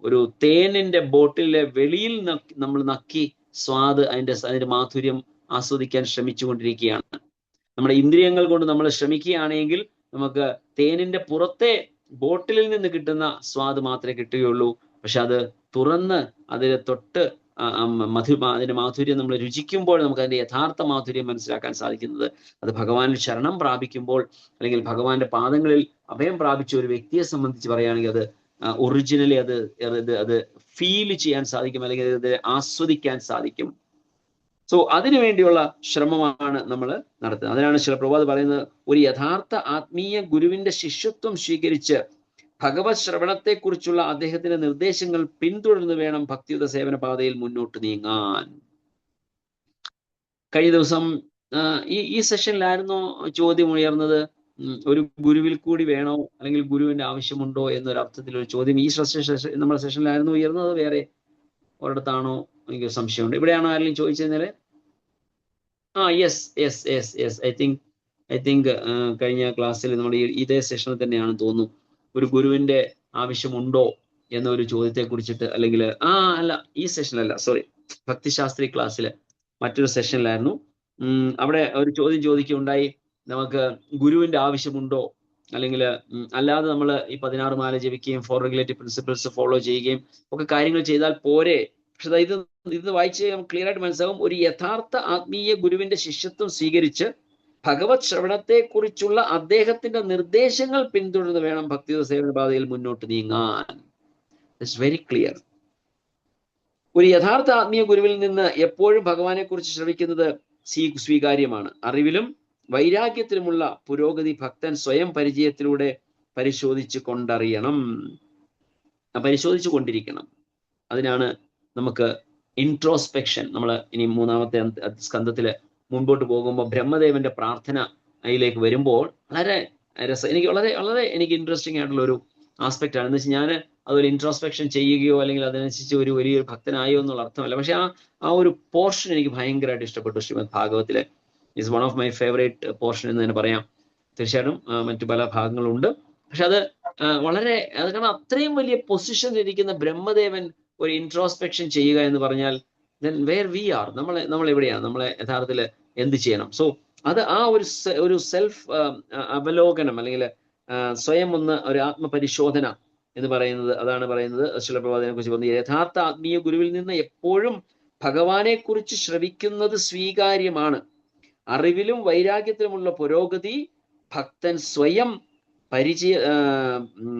ഒരു തേനിന്റെ ബോട്ടിലെ വെളിയിൽ നമ്മൾ നക്കി സ്വാദ് അതിന്റെ മാധുര്യം ആസ്വദിക്കാൻ ശ്രമിച്ചുകൊണ്ടിരിക്കുകയാണ്. നമ്മുടെ ഇന്ദ്രിയങ്ങൾ കൊണ്ട് നമ്മൾ ശ്രമിക്കുകയാണെങ്കിൽ നമുക്ക് തേനിന്റെ പുറത്തെ ബോട്ടിലിൽ നിന്ന് കിട്ടുന്ന സ്വാദ് മാത്രമേ കിട്ടുകയുള്ളൂ. പക്ഷെ അത് തുറന്ന് അതിനെ തൊട്ട് അതിന്റെ മാധുര്യം നമ്മൾ രുചിക്കുമ്പോൾ നമുക്ക് അതിന്റെ യഥാർത്ഥ മാധുര്യം മനസ്സിലാക്കാൻ സാധിക്കുന്നത് അത് ഭഗവാനിൽ ശരണം പ്രാപിക്കുമ്പോൾ, അല്ലെങ്കിൽ ഭഗവാന്റെ പാദങ്ങളിൽ അഭയം പ്രാപിച്ച ഒരു വ്യക്തിയെ സംബന്ധിച്ച് പറയുകയാണെങ്കിൽ അത് ഒറിജിനലി അത് ഫീൽ ചെയ്യാൻ സാധിക്കും, അല്ലെങ്കിൽ അത് ആസ്വദിക്കാൻ സാധിക്കും. സോ അതിനു വേണ്ടിയുള്ള ശ്രമമാണ് നമ്മൾ നടത്തുന്നത്. അതിനാണ് ശിലപ്രഭുപാദ് പറയുന്നത്, ഒരു യഥാർത്ഥ ആത്മീയ ഗുരുവിന്റെ ശിഷ്യത്വം സ്വീകരിച്ച് ഭഗവത് ശ്രവണത്തെക്കുറിച്ചുള്ള അദ്ദേഹത്തിന്റെ നിർദ്ദേശങ്ങൾ പിന്തുടർന്ന് വേണം ഭക്തിയുത സേവന പാതയിൽ മുന്നോട്ട് നീങ്ങാൻ. കഴിഞ്ഞ ദിവസം ഈ സെഷനിലായിരുന്നോ ചോദ്യം ഉയർന്നത്, ഒരു ഗുരുവിൽ കൂടി വേണോ അല്ലെങ്കിൽ ഗുരുവിന്റെ ആവശ്യമുണ്ടോ എന്നൊരർത്ഥത്തിലൊരു ചോദ്യം ഈ നമ്മുടെ സെഷനിലായിരുന്നു ഉയർന്നത്, വേറെ ഒരിടത്താണോ എനിക്ക് സംശയമുണ്ട്. ഇവിടെയാണോ ആരെങ്കിലും ചോദിച്ചതിനാല്? യെസ് ഐ തിങ്ക് കഴിഞ്ഞ ക്ലാസ്സിൽ നമ്മുടെ ഇതേ സെഷനിൽ തന്നെയാണെന്ന് തോന്നുന്നു. ഒരു ഗുരുവിന്റെ ആവശ്യമുണ്ടോ എന്നൊരു ചോദ്യത്തെ കുറിച്ചിട്ട്, അല്ലെങ്കിൽ അല്ല, ഈ സെഷനിലല്ല, സോറി, ഭക്തിശാസ്ത്രി ക്ലാസ്സിൽ മറ്റൊരു സെഷനിലായിരുന്നു. അവിടെ ഒരു ചോദ്യം ചോദിക്കുകയുണ്ടായി, നമുക്ക് ഗുരുവിന്റെ ആവശ്യമുണ്ടോ, അല്ലെങ്കിൽ അല്ലാതെ നമ്മൾ ഈ 16 മാല ജപിക്കുകയും 4 റെഗുലേറ്ററി പ്രിൻസിപ്പിൾസ് ഫോളോ ചെയ്യുകയും ഒക്കെ കാര്യങ്ങൾ ചെയ്താൽ പോരെ? പക്ഷെ ഇത് വായിച്ച് നമുക്ക് ക്ലിയർ ആയിട്ട് മനസ്സിലാവും, ഒരു യഥാർത്ഥ ആത്മീയ ഗുരുവിന്റെ ശിഷ്യത്വം സ്വീകരിച്ച് ഭഗവത് ശ്രവണത്തെ കുറിച്ചുള്ള അദ്ദേഹത്തിന്റെ നിർദ്ദേശങ്ങൾ പിന്തുടർന്ന് വേണം ഭക്തിയുത സേവന പാതയിൽ മുന്നോട്ട് നീങ്ങാൻ. It's very clear. ഒരു യഥാർത്ഥ ആത്മീയ ഗുരുവിൽ നിന്ന് എപ്പോഴും ഭഗവാനെ കുറിച്ച് ശ്രവിക്കുന്നത് സ്വീകാര്യമാണ്. അറിവിലും വൈരാഗ്യത്തിലുമുള്ള പുരോഗതി ഭക്തൻ സ്വയം പരിചയത്തിലൂടെ പരിശോധിച്ചു കൊണ്ടിരിക്കണം. അതിനാണ് നമുക്ക് ഇൻട്രോസ്പെക്ഷൻ. നമ്മൾ ഇനി 3-ാമത്തെ സ്കന്ധത്തില് മുൻപോട്ട് പോകുമ്പോൾ ബ്രഹ്മദേവന്റെ പ്രാർത്ഥനയിലേക്ക് വരുമ്പോൾ എനിക്ക് വളരെ ഇൻട്രസ്റ്റിംഗ് ആയിട്ടുള്ള ഒരു ആസ്പെക്ട് ആണ്. എന്ന് വെച്ചാൽ ഞാൻ അതൊരു ഇൻട്രോസ്പെക്ഷൻ ചെയ്യുകയോ അല്ലെങ്കിൽ അതനുസരിച്ച് ഒരു വലിയൊരു ഭക്തനായോ എന്നുള്ള അർത്ഥമല്ല. പക്ഷെ ആ ഒരു പോർഷൻ എനിക്ക് ഭയങ്കരമായിട്ട് ഇഷ്ടപ്പെട്ടു. ശ്രീമദ് ഭാഗവത്തിലെ is one of my favourite portion എന്ന് തന്നെ പറയാം. തീർച്ചയായിട്ടും മറ്റു പല ഭാഗങ്ങളുണ്ട്, പക്ഷെ അത് കാരണം അത്രയും വലിയ പൊസിഷനിൽ ഇരിക്കുന്ന ബ്രഹ്മദേവൻ ഒരു ഇൻട്രോസ്പെക്ഷൻ ചെയ്യുക എന്ന് പറഞ്ഞാൽ then where we are, നമ്മൾ എവിടെയാണ്, നമ്മളെ യഥാർത്ഥത്തിൽ എന്ത് ചെയ്യണം? സോ അത് ആ ഒരു സെൽഫ് അവലോകനം, അല്ലെങ്കിൽ സ്വയം ഒരു ആത്മപരിശോധന എന്ന് പറയുന്നത്, അതാണ് പറയുന്നത്. ശിലപ്രഭുപാദിനെ കുറിച്ച് പറഞ്ഞത്, യഥാർത്ഥ ആത്മീയ ഗുരുവിൽ നിന്ന് എപ്പോഴും ഭഗവാനെ കുറിച്ച് ശ്രവിക്കുന്നത് സ്വീകാര്യമാണ്. അറിവിലും വൈരാഗ്യത്തിലുമുള്ള പുരോഗതി ഭക്തൻ സ്വയം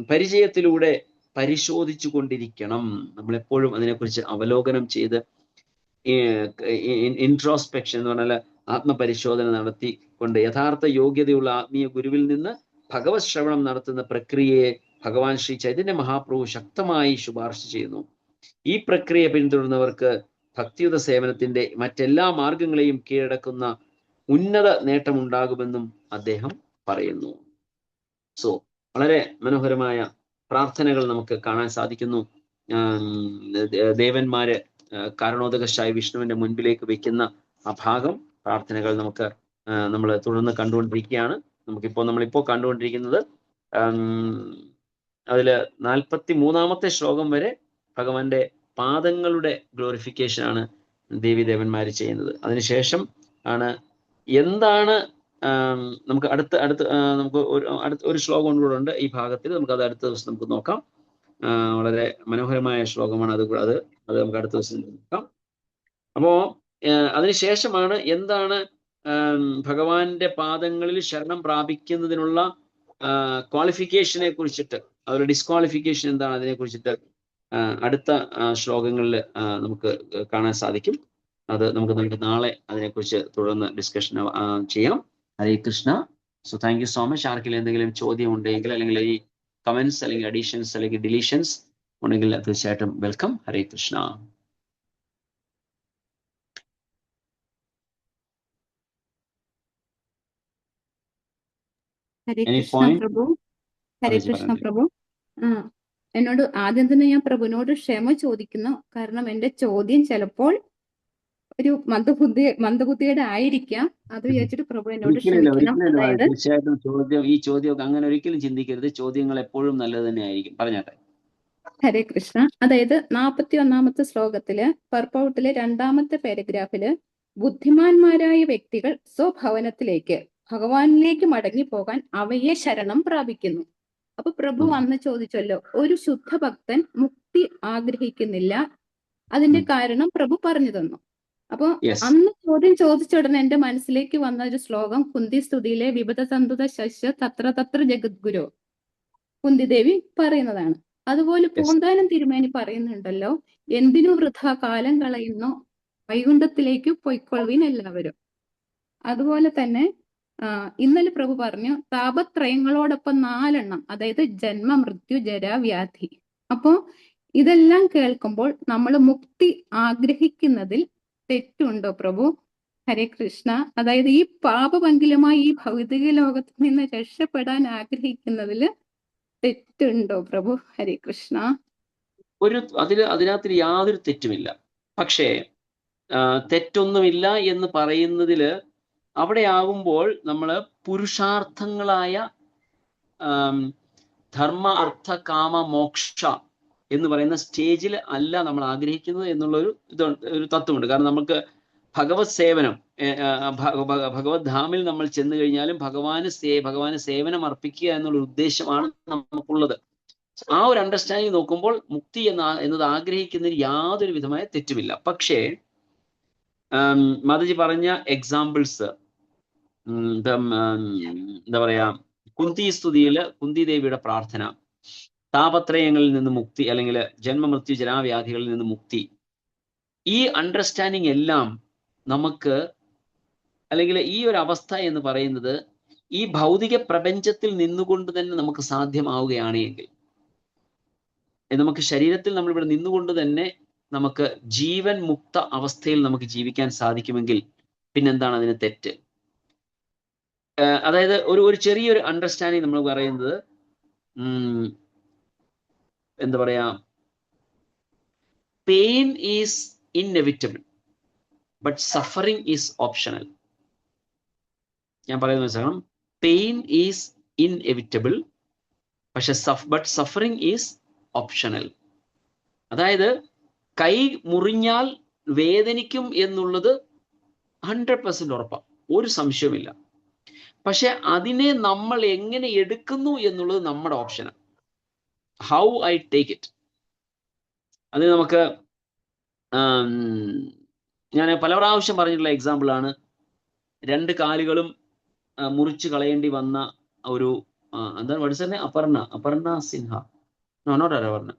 പരിചയത്തിലൂടെ പരിശോധിച്ചു കൊണ്ടിരിക്കണം. നമ്മളെപ്പോഴും അതിനെക്കുറിച്ച് അവലോകനം ചെയ്ത് ഇൻട്രോസ്പെക്ഷൻ എന്ന് പറഞ്ഞാൽ ആത്മപരിശോധന നടത്തിക്കൊണ്ട് യഥാർത്ഥ യോഗ്യതയുള്ള ആത്മീയ ഗുരുവിൽ നിന്ന് ഭഗവത് ശ്രവണം നടത്തുന്ന പ്രക്രിയയെ ഭഗവാൻ ശ്രീ ചൈതന്യ മഹാപ്രഭു ശക്തമായി ശുപാർശ ചെയ്യുന്നു. ഈ പ്രക്രിയ പിന്തുടരുന്നവർക്ക് ഭക്തിയുത സേവനത്തിന്റെ മറ്റെല്ലാ മാർഗങ്ങളെയും കീഴടക്കുന്ന ഉന്നത നേട്ടമുണ്ടാകുമെന്നും അദ്ദേഹം പറയുന്നു. സോ വളരെ മനോഹരമായ പ്രാർത്ഥനകൾ നമുക്ക് കാണാൻ സാധിക്കുന്നു. ദേവന്മാര് കാരണോദകശായ വിഷ്ണുവിന്റെ മുൻപിലേക്ക് വെക്കുന്ന ആ ഭാഗം പ്രാർത്ഥനകൾ നമ്മൾ തുടർന്ന് കണ്ടുകൊണ്ടിരിക്കുകയാണ്. നമ്മളിപ്പോ കണ്ടുകൊണ്ടിരിക്കുന്നത് അതില് 43-ാമത്തെ ശ്ലോകം വരെ ഭഗവാന്റെ പാദങ്ങളുടെ ഗ്ലോറിഫിക്കേഷൻ ആണ് ദേവീദേവന്മാര് ചെയ്യുന്നത്. അതിനുശേഷം ആണ് എന്താണ് നമുക്ക് നമുക്ക് ഒരു ശ്ലോകം കൂടെ ഉണ്ട് ഈ ഭാഗത്തിൽ. നമുക്ക് അത് അടുത്ത ദിവസം നമുക്ക് നോക്കാം. വളരെ മനോഹരമായ ശ്ലോകമാണ്. അത് നമുക്ക് അടുത്ത ദിവസം നോക്കാം. അപ്പോ അതിനുശേഷമാണ് എന്താണ് ഭഗവാന്റെ പാദങ്ങളിൽ ശരണം പ്രാപിക്കുന്നതിനുള്ള ക്വാളിഫിക്കേഷനെ കുറിച്ചിട്ട്, അതൊരു ഡിസ്ക്വാളിഫിക്കേഷൻ എന്താണ് അതിനെ കുറിച്ചിട്ട് അടുത്ത ശ്ലോകങ്ങളിൽ നമുക്ക് കാണാൻ സാധിക്കും. അത് നമുക്ക് നാളെ അതിനെക്കുറിച്ച് തുടർന്ന് ഡിസ്കഷൻ ചെയ്യാം. Hare Krishna. So thank you so much. ആർക്കെങ്കിലും എന്തെങ്കിലും ചോദ്യം ഉണ്ടെങ്കിൽ, അല്ലെങ്കിൽ ഈ കമന്റ്സ് അല്ലെങ്കിൽ അഡീഷൻസ് അല്ലെങ്കിൽ ഡിലീഷൻസ് ഉണ്ടെങ്കിൽ തീർച്ചയായിട്ടും വെൽക്കം. ഹരേ കൃഷ്ണ. ഹരേ Any കൃഷ്ണ point? പ്രഭു. ഹരേ അത് കൃഷ്ണ പറഞ്ഞേ. പ്രഭു. എന്നോട് ആദ്യം തന്നെ ഞാൻ പ്രഭുവിനോട് ക്ഷമ ചോദിക്കുന്നു. കാരണം എന്റെ ചോദ്യം ചിലപ്പോൾ ഒരു മന്ദബുദ്ധിയുടെ ആയിരിക്കാം. അത് വിചാരിച്ചിട്ട് പ്രഭു എന്നോട് ക്ഷമിക്കണം. അതായത് തീർച്ചയായിട്ടും ഈ ചോദ്യമൊക്കെ അങ്ങനെ ഒരിക്കലും ചിന്തിക്കരുത്. ചോദ്യങ്ങൾ എപ്പോഴും നല്ലത് തന്നെ ആയിരിക്കും. പറഞ്ഞാട്ടെ. ഹരേ കൃഷ്ണ. അതായത് 41 ശ്ലോകത്തില് പർപ്പൗട്ടിലെ 2ാമത്തെ പാരഗ്രാഫില് ബുദ്ധിമാന്മാരായ വ്യക്തികൾ സ്വഭവനത്തിലേക്ക് ഭഗവാനിലേക്ക് മടങ്ങിപ്പോകാൻ അവയെ ശരണം പ്രാപിക്കുന്നു. അപ്പൊ പ്രഭു വന്ന് ചോദിച്ചല്ലോ, ഒരു ശുദ്ധ ഭക്തൻ മുക്തി ആഗ്രഹിക്കുന്നില്ല, അതിന്റെ കാരണം പ്രഭു പറഞ്ഞു തന്നു. അപ്പൊ അന്ന് ചോദ്യം ചോദിച്ച ഉടനെ എന്റെ മനസ്സിലേക്ക് വന്ന ഒരു ശ്ലോകം കുന്തി സ്തുതിയിലെ വിപത സന്തുത ശസ്യ തത്ര തത്ര ജഗദ്ഗുരു കുന്തിദേവി പറയുന്നതാണ്. അതുപോലെ പൂന്താനം തിരുമേനി പറയുന്നുണ്ടല്ലോ, എന്തിനു വൃഥ കാലം കളയുന്നു, വൈകുണ്ഠത്തിലേക്ക് പൊയ്ക്കൊള്ളുവിൻ എല്ലാവരും. അതുപോലെ തന്നെ ഇന്നലെ പ്രഭു പറഞ്ഞു താപത്രയങ്ങളോടൊപ്പം 4 അതായത് ജന്മ, മൃത്യു, ജര, വ്യാധി. അപ്പോ ഇതെല്ലാം കേൾക്കുമ്പോൾ നമ്മൾ മുക്തി ആഗ്രഹിക്കുന്നതിൽ തെറ്റുണ്ടോ പ്രഭു? ഹരേ കൃഷ്ണ. അതായത് ഈ പാപപങ്കിലമായി ഈ ഭൗതിക ലോകത്തിൽ നിന്ന് രക്ഷപ്പെടാൻ ആഗ്രഹിക്കുന്നതിൽ തെറ്റുണ്ടോ പ്രഭു? ഹരേ കൃഷ്ണ. അതിനകത്ത് യാതൊരു തെറ്റുമില്ല. പക്ഷേ തെറ്റൊന്നുമില്ല എന്ന് പറയുന്നതില് അവിടെ ആകുമ്പോൾ നമ്മൾ പുരുഷാർത്ഥങ്ങളായ ധർമ്മ, അർത്ഥ, കാമ, മോക്ഷ എന്ന് പറയുന്ന സ്റ്റേജിൽ അല്ല നമ്മൾ ആഗ്രഹിക്കുന്നത് എന്നുള്ള ഒരു തത്വമുണ്ട്. കാരണം നമുക്ക് ഭഗവത് സേവനം, ഭഗവത് ധാമിൽ നമ്മൾ ചെന്ന് കഴിഞ്ഞാലും ഭഗവാന് സേവനം അർപ്പിക്കുക എന്നുള്ള ഉദ്ദേശമാണ് നമുക്കുള്ളത്. ആ ഒരു അണ്ടർസ്റ്റാൻഡിങ് നോക്കുമ്പോൾ മുക്തി എന്നത് ആഗ്രഹിക്കുന്നതിന് യാതൊരു വിധമായ തെറ്റുമില്ല. പക്ഷേ മാതാജി പറഞ്ഞ എക്സാമ്പിൾസ്, എന്താ പറയാ, കുന്തി സ്തുതിയില് കുന്തി ദേവിയുടെ പ്രാർത്ഥന, താപത്രയങ്ങളിൽ നിന്ന് മുക്തി, അല്ലെങ്കിൽ ജന്മമൃത്യു ജരാവ്യാധികളിൽ നിന്ന് മുക്തി, ഈ അണ്ടർസ്റ്റാൻഡിങ് എല്ലാം നമുക്ക്, അല്ലെങ്കിൽ ഈ ഒരു അവസ്ഥ എന്ന് പറയുന്നത് ഈ ഭൗതിക പ്രപഞ്ചത്തിൽ നിന്നുകൊണ്ട് തന്നെ നമുക്ക് സാധ്യമാവുകയാണ് എങ്കിൽ, നമുക്ക് ശരീരത്തിൽ നമ്മളിവിടെ നിന്നുകൊണ്ട് തന്നെ നമുക്ക് ജീവൻ മുക്ത അവസ്ഥയിൽ നമുക്ക് ജീവിക്കാൻ സാധിക്കുമെങ്കിൽ പിന്നെന്താണ് അതിന് തെറ്റ്? അതായത് ഒരു ചെറിയൊരു അണ്ടർസ്റ്റാൻഡിങ് നമ്മൾ പറയുന്നത്, എന്താ പറയാ, pain is inevitable but suffering is optional. ഞാൻ പറയുന്നത് മനസ്സിലാക്കണം. പെയിൻ ഈസ് ഇൻഎവിറ്റബിൾ, പക്ഷെ ബട്ട് സഫറിങ് ഈസ് ഓപ്ഷണൽ. അതായത് കൈ മുറിഞ്ഞാൽ വേദനിക്കും എന്നുള്ളത് 100% ഉറപ്പാണ്, ഒരു സംശയവുമില്ല. പക്ഷെ അതിനെ നമ്മൾ എങ്ങനെ എടുക്കുന്നു എന്നുള്ളത് നമ്മുടെ ഓപ്ഷനാണ്. How I take it. അത് നമുക്ക് ഞാൻ പല പ്രാവശ്യം പറഞ്ഞിട്ടുള്ള എക്സാമ്പിളാണ്. 2 കാലുകളും മുറിച്ച് കളയേണ്ടി വന്ന ഒരു എന്താണ് പഠിച്ചത്? Aparna Sinha. No, not Aparna.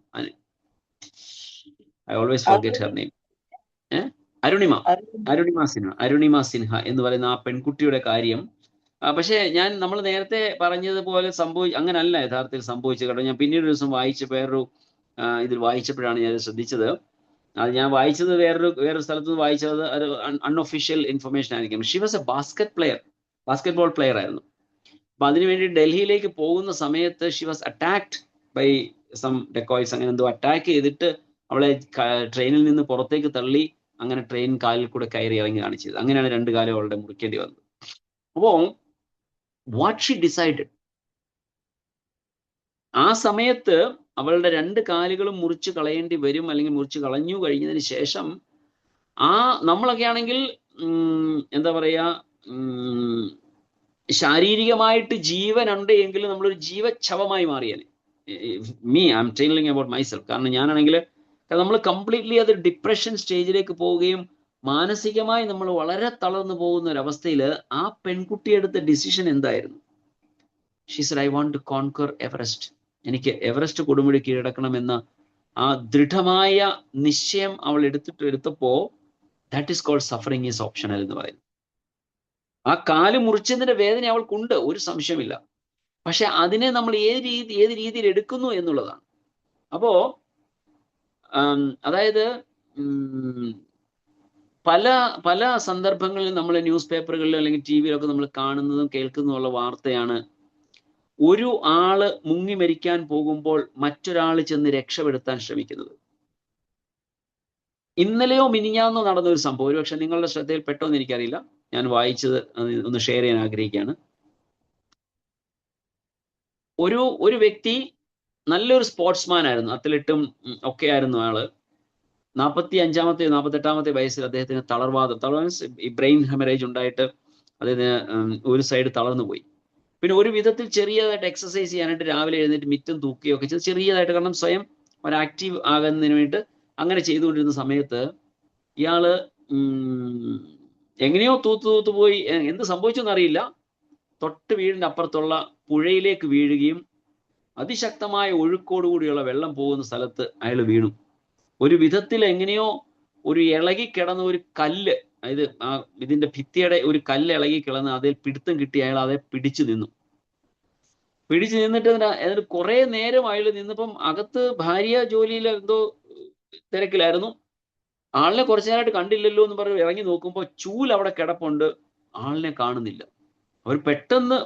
I always forget her name. Arunima Sinha എന്ന് പറയുന്ന ആ പെൺകുട്ടിയുടെ കാര്യം. പക്ഷെ നമ്മൾ നേരത്തെ പറഞ്ഞതുപോലെ അങ്ങനല്ല യഥാർത്ഥത്തിൽ സംഭവിച്ചത് കേട്ടോ. ഞാൻ പിന്നീട് ഒരു ദിവസം വേറൊരു ഇതിൽ വായിച്ചപ്പോഴാണ് ഞാൻ ശ്രദ്ധിച്ചത്. അത് ഞാൻ വായിച്ചത് വേറൊരു സ്ഥലത്ത് നിന്ന് വായിച്ചത് ഒരു അൺഒഫീഷ്യൽ ഇൻഫർമേഷൻ ആയിരിക്കും. She was a basketball player ആയിരുന്നു. അപ്പൊ അതിനുവേണ്ടി ഡൽഹിയിലേക്ക് പോകുന്ന സമയത്ത് she was attacked by some decoys. അങ്ങനെ എന്തോ അറ്റാക്ക് ചെയ്തിട്ട് അവളെ ട്രെയിനിൽ നിന്ന് പുറത്തേക്ക് തള്ളി, അങ്ങനെ ട്രെയിൻ കാലിൽ കൂടെ കയറി ഇറങ്ങി കാണിച്ചത്. അങ്ങനെയാണ് 2 കാലം അവളുടെ മുറിക്കേണ്ടി വന്നത്. അപ്പോ വാട്ട് ഷി ഡിസൈഡഡ്, ആ സമയത്ത് അവളുടെ 2 കാലുകളും മുറിച്ച് കളയേണ്ടി വരും, അല്ലെങ്കിൽ മുറിച്ച് കളഞ്ഞു കഴിഞ്ഞതിന് ശേഷം നമ്മളൊക്കെ ആണെങ്കിൽ എന്താ പറയാ, ശാരീരികമായിട്ട് ജീവനുണ്ട് എങ്കിലും നമ്മളൊരു ജീവച്ഛവമായി മാറിയാൽ I M telling about myself. കാരണം ഞാനാണെങ്കിൽ നമ്മൾ കംപ്ലീറ്റ്ലി അത് ഡിപ്രഷൻ സ്റ്റേജിലേക്ക് പോവുകയും മാനസികമായി നമ്മൾ വളരെ തളർന്നു പോകുന്ന ഒരു അവസ്ഥയിൽ ആ പെൺകുട്ടി എടുത്ത ഡിസിഷൻ എന്തായിരുന്നു? She said I want to conquer Everest. എനിക്ക് എവറസ്റ്റ് കൊടുമുടി കീഴടക്കണമെന്ന ആ ദൃഢമായ നിശ്ചയം അവൾ എടുത്തപ്പോ that is called suffering is optional എന്ന് പറയുന്നത്. ആ കാല് മുറിച്ചതിന്റെ വേദന അവൾക്കുണ്ട്, ഒരു സംശയമില്ല. പക്ഷെ അതിനെ നമ്മൾ ഏത് രീതിയിൽ എടുക്കുന്നു എന്നുള്ളതാണ്. അപ്പോ അതായത് പല സന്ദർഭങ്ങളിൽ നമ്മൾ ന്യൂസ് പേപ്പറുകളിലോ അല്ലെങ്കിൽ ടി വിയിലൊക്കെ നമ്മൾ കാണുന്നതും കേൾക്കുന്നതുമുള്ള വാർത്തയാണ്, ഒരു ആള് മുങ്ങി മരിക്കാൻ പോകുമ്പോൾ മറ്റൊരാൾ ചെന്ന് രക്ഷപ്പെടുത്താൻ ശ്രമിക്കുന്നത്. ഇന്നലെയോ മിനിഞ്ഞാന്നോ നടന്ന ഒരു സംഭവം, ഒരുപക്ഷെ നിങ്ങളുടെ ശ്രദ്ധയിൽ പെട്ടോന്ന് എനിക്കറിയില്ല, ഞാൻ വായിച്ചത് ഒന്ന് ഷെയർ ചെയ്യാൻ ആഗ്രഹിക്കുകയാണ്. ഒരു വ്യക്തി നല്ലൊരു സ്പോർട്സ്മാൻ ആയിരുന്നു, അത്ലറ്റും ഒക്കെ ആയിരുന്നു ആള്. 45-ാമത്തെ 48-ാമത്തെ വയസ്സിൽ അദ്ദേഹത്തിന് തളർവാദം ഈ ബ്രെയിൻ ഹെമറേജ് ഉണ്ടായിട്ട് അദ്ദേഹത്തിന് ഒരു സൈഡ് തളർന്നു പോയി. പിന്നെ ഒരു വിധത്തിൽ ചെറിയതായിട്ട് എക്സസൈസ് ചെയ്യാനായിട്ട് രാവിലെ എഴുന്നേറ്റ് മിറ്റും തൂക്കുകയൊക്കെ ചെയ്ത് ചെറിയതായിട്ട്, കാരണം സ്വയം ഒരു ആക്റ്റീവ് ആകുന്നതിന് വേണ്ടിയിട്ട് അങ്ങനെ ചെയ്തുകൊണ്ടിരുന്ന സമയത്ത് ഇയാള് എങ്ങനെയോ തൂത്ത് പോയി, എന്ത് സംഭവിച്ചെന്നറിയില്ല, തൊട്ട് വീടിന്റെ അപ്പുറത്തുള്ള പുഴയിലേക്ക് വീഴുകയും അതിശക്തമായ ഒഴുക്കോടുകൂടിയുള്ള വെള്ളം പോകുന്ന സ്ഥലത്ത് അയാൾ വീണു. ഒരു വിധത്തിൽ എങ്ങനെയോ ഒരു ഇളകി കിടന്ന ഒരു കല്ല്, അതായത് ഇതിന്റെ ഭിത്തിയുടെ ഒരു കല്ല് ഇളകി കിടന്ന് അതിൽ പിടുത്തം കിട്ടി അയാൾ അതെ പിടിച്ചു നിന്നിട്ട് അതിന് കുറെ നേരം അയാൾ നിന്നപ്പം അകത്ത് ഭാര്യ ജോലിയിൽ എന്തോ തിരക്കിലായിരുന്നു. ആളിനെ കുറച്ചു നേരമായിട്ട് കണ്ടില്ലല്ലോ എന്ന് പറഞ്ഞ് ഇറങ്ങി നോക്കുമ്പോൾ ചൂൽ അവിടെ കിടപ്പുണ്ട്, ആളിനെ കാണുന്നില്ല. അവർ പെട്ടെന്ന്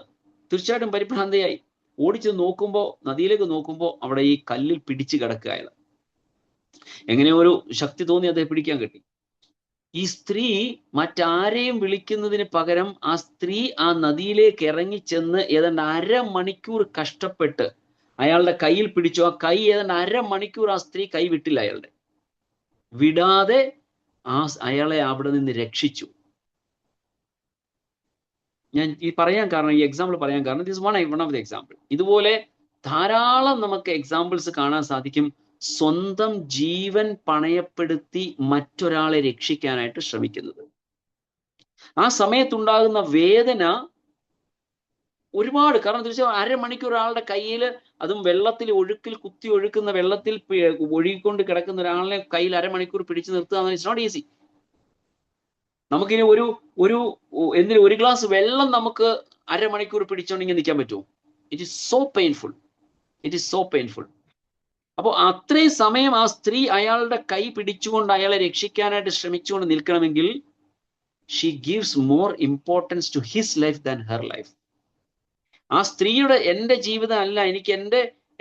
തീർച്ചയായിട്ടും പരിഭ്രാന്തയായി ഓടിച്ച് നോക്കുമ്പോൾ, നദിയിലേക്ക് നോക്കുമ്പോൾ അവിടെ ഈ കല്ലിൽ പിടിച്ചു കിടക്കുക അയാൾ. എങ്ങനെ ഒരു ശക്തി തോന്നി അദ്ദേഹം പിടിക്കാൻ കിട്ടി. ഈ സ്ത്രീ മറ്റാരെയും വിളിക്കുന്നതിന് പകരം ആ സ്ത്രീ ആ നദിയിലേക്ക് ഇറങ്ങിച്ചെന്ന് ഏതാണ്ട് 1/2 മണിക്കൂർ കഷ്ടപ്പെട്ട് അയാളുടെ കയ്യിൽ പിടിച്ചു. ആ കൈ ഏതാണ്ട് 1/2 മണിക്കൂർ ആ സ്ത്രീ കൈ വിട്ടില്ല, അയാളുടെ വിടാതെ അയാളെ അവിടെ നിന്ന് രക്ഷിച്ചു. ഞാൻ ഈ എക്സാമ്പിൾ പറയാൻ കാരണം this one of the example. ഇതുപോലെ ധാരാളം നമുക്ക് എക്സാമ്പിൾസ് കാണാൻ സാധിക്കും. സ്വന്തം ജീവൻ പണയപ്പെടുത്തി മറ്റൊരാളെ രക്ഷിക്കാനായിട്ട് ശ്രമിക്കുന്നത്. ആ സമയത്തുണ്ടാകുന്ന വേദന ഒരുപാട്, കാരണം തീർച്ചയായും 1/2 മണിക്കൂർ ഒരാളുടെ കയ്യിൽ, അതും വെള്ളത്തിൽ കുത്തി ഒഴുക്കുന്ന വെള്ളത്തിൽ ഒഴുകിക്കൊണ്ട് കിടക്കുന്ന ഒരാളെ കയ്യിൽ 1/2 മണിക്കൂർ പിടിച്ചു നിർത്തുക, ഇറ്റ്സ് നോട്ട് ഈസി. നമുക്കിനി ഒരു ഗ്ലാസ് വെള്ളം നമുക്ക് 1/2 മണിക്കൂർ പിടിച്ചോണ്ടെങ്കിൽ നിൽക്കാൻ പറ്റുമോ? It is so painful. അപ്പോൾ അത്രയും സമയം ആ സ്ത്രീ അയാളുടെ കൈ പിടിച്ചുകൊണ്ട് അയാളെ രക്ഷിക്കാനായിട്ട് ശ്രമിച്ചുകൊണ്ട് നിൽക്കണമെങ്കിൽ she gives more importance to his life than her life. ആ സ്ത്രീയുടെ എന്റെ ജീവിതം അല്ല, എനിക്ക്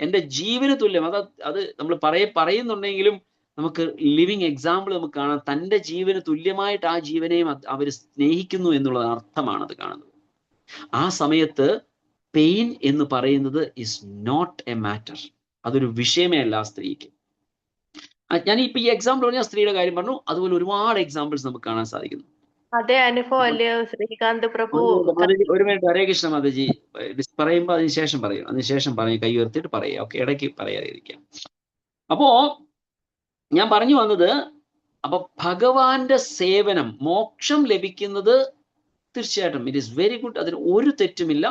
എന്റെ ജീവന് തുല്യം, അത് നമ്മൾ പറയുന്നുണ്ടെങ്കിലും നമുക്ക് ലിവിങ് എക്സാമ്പിൾ നമുക്ക് കാണാം. തൻ്റെ ജീവന് തുല്യമായിട്ട് ആ ജീവനെയും അവർ സ്നേഹിക്കുന്നു എന്നുള്ള അർത്ഥമാണ് അത് കാണുന്നത്. ആ സമയത്ത് പെയിൻ എന്ന് പറയുന്നത് ഇസ് നോട്ട് എ മാറ്റർ, അതൊരു വിഷയമേ അല്ല ആ സ്ത്രീക്ക്. ഞാൻ ഇപ്പൊ ഈ എക്സാമ്പിൾ പറഞ്ഞ സ്ത്രീയുടെ കാര്യം പറഞ്ഞു, അതുപോലെ ഒരുപാട് എക്സാമ്പിൾസ് നമുക്ക് കാണാൻ സാധിക്കുന്നു. അതേ അനുഭവം അല്ലയോ ശ്രീകാന്ത് പ്രഭു? ഒരു മിനിറ്റ്, ഹരേ കൃഷ്ണ മാതാജി പറയുമ്പോൾ അതിനുശേഷം പറയും, കൈ ഉയർത്തിയിട്ട് പറയുക. ഓക്കെ, ഇടയ്ക്ക് പറയാതിരിക്കാം. അപ്പോ ഞാൻ പറഞ്ഞു വന്നത്, അപ്പൊ ഭഗവാന്റെ സേവനം, മോക്ഷം ലഭിക്കുന്നത് തീർച്ചയായിട്ടും ഇറ്റ് ഈസ് വെരി ഗുഡ്, അതിന് ഒരു തെറ്റുമില്ല.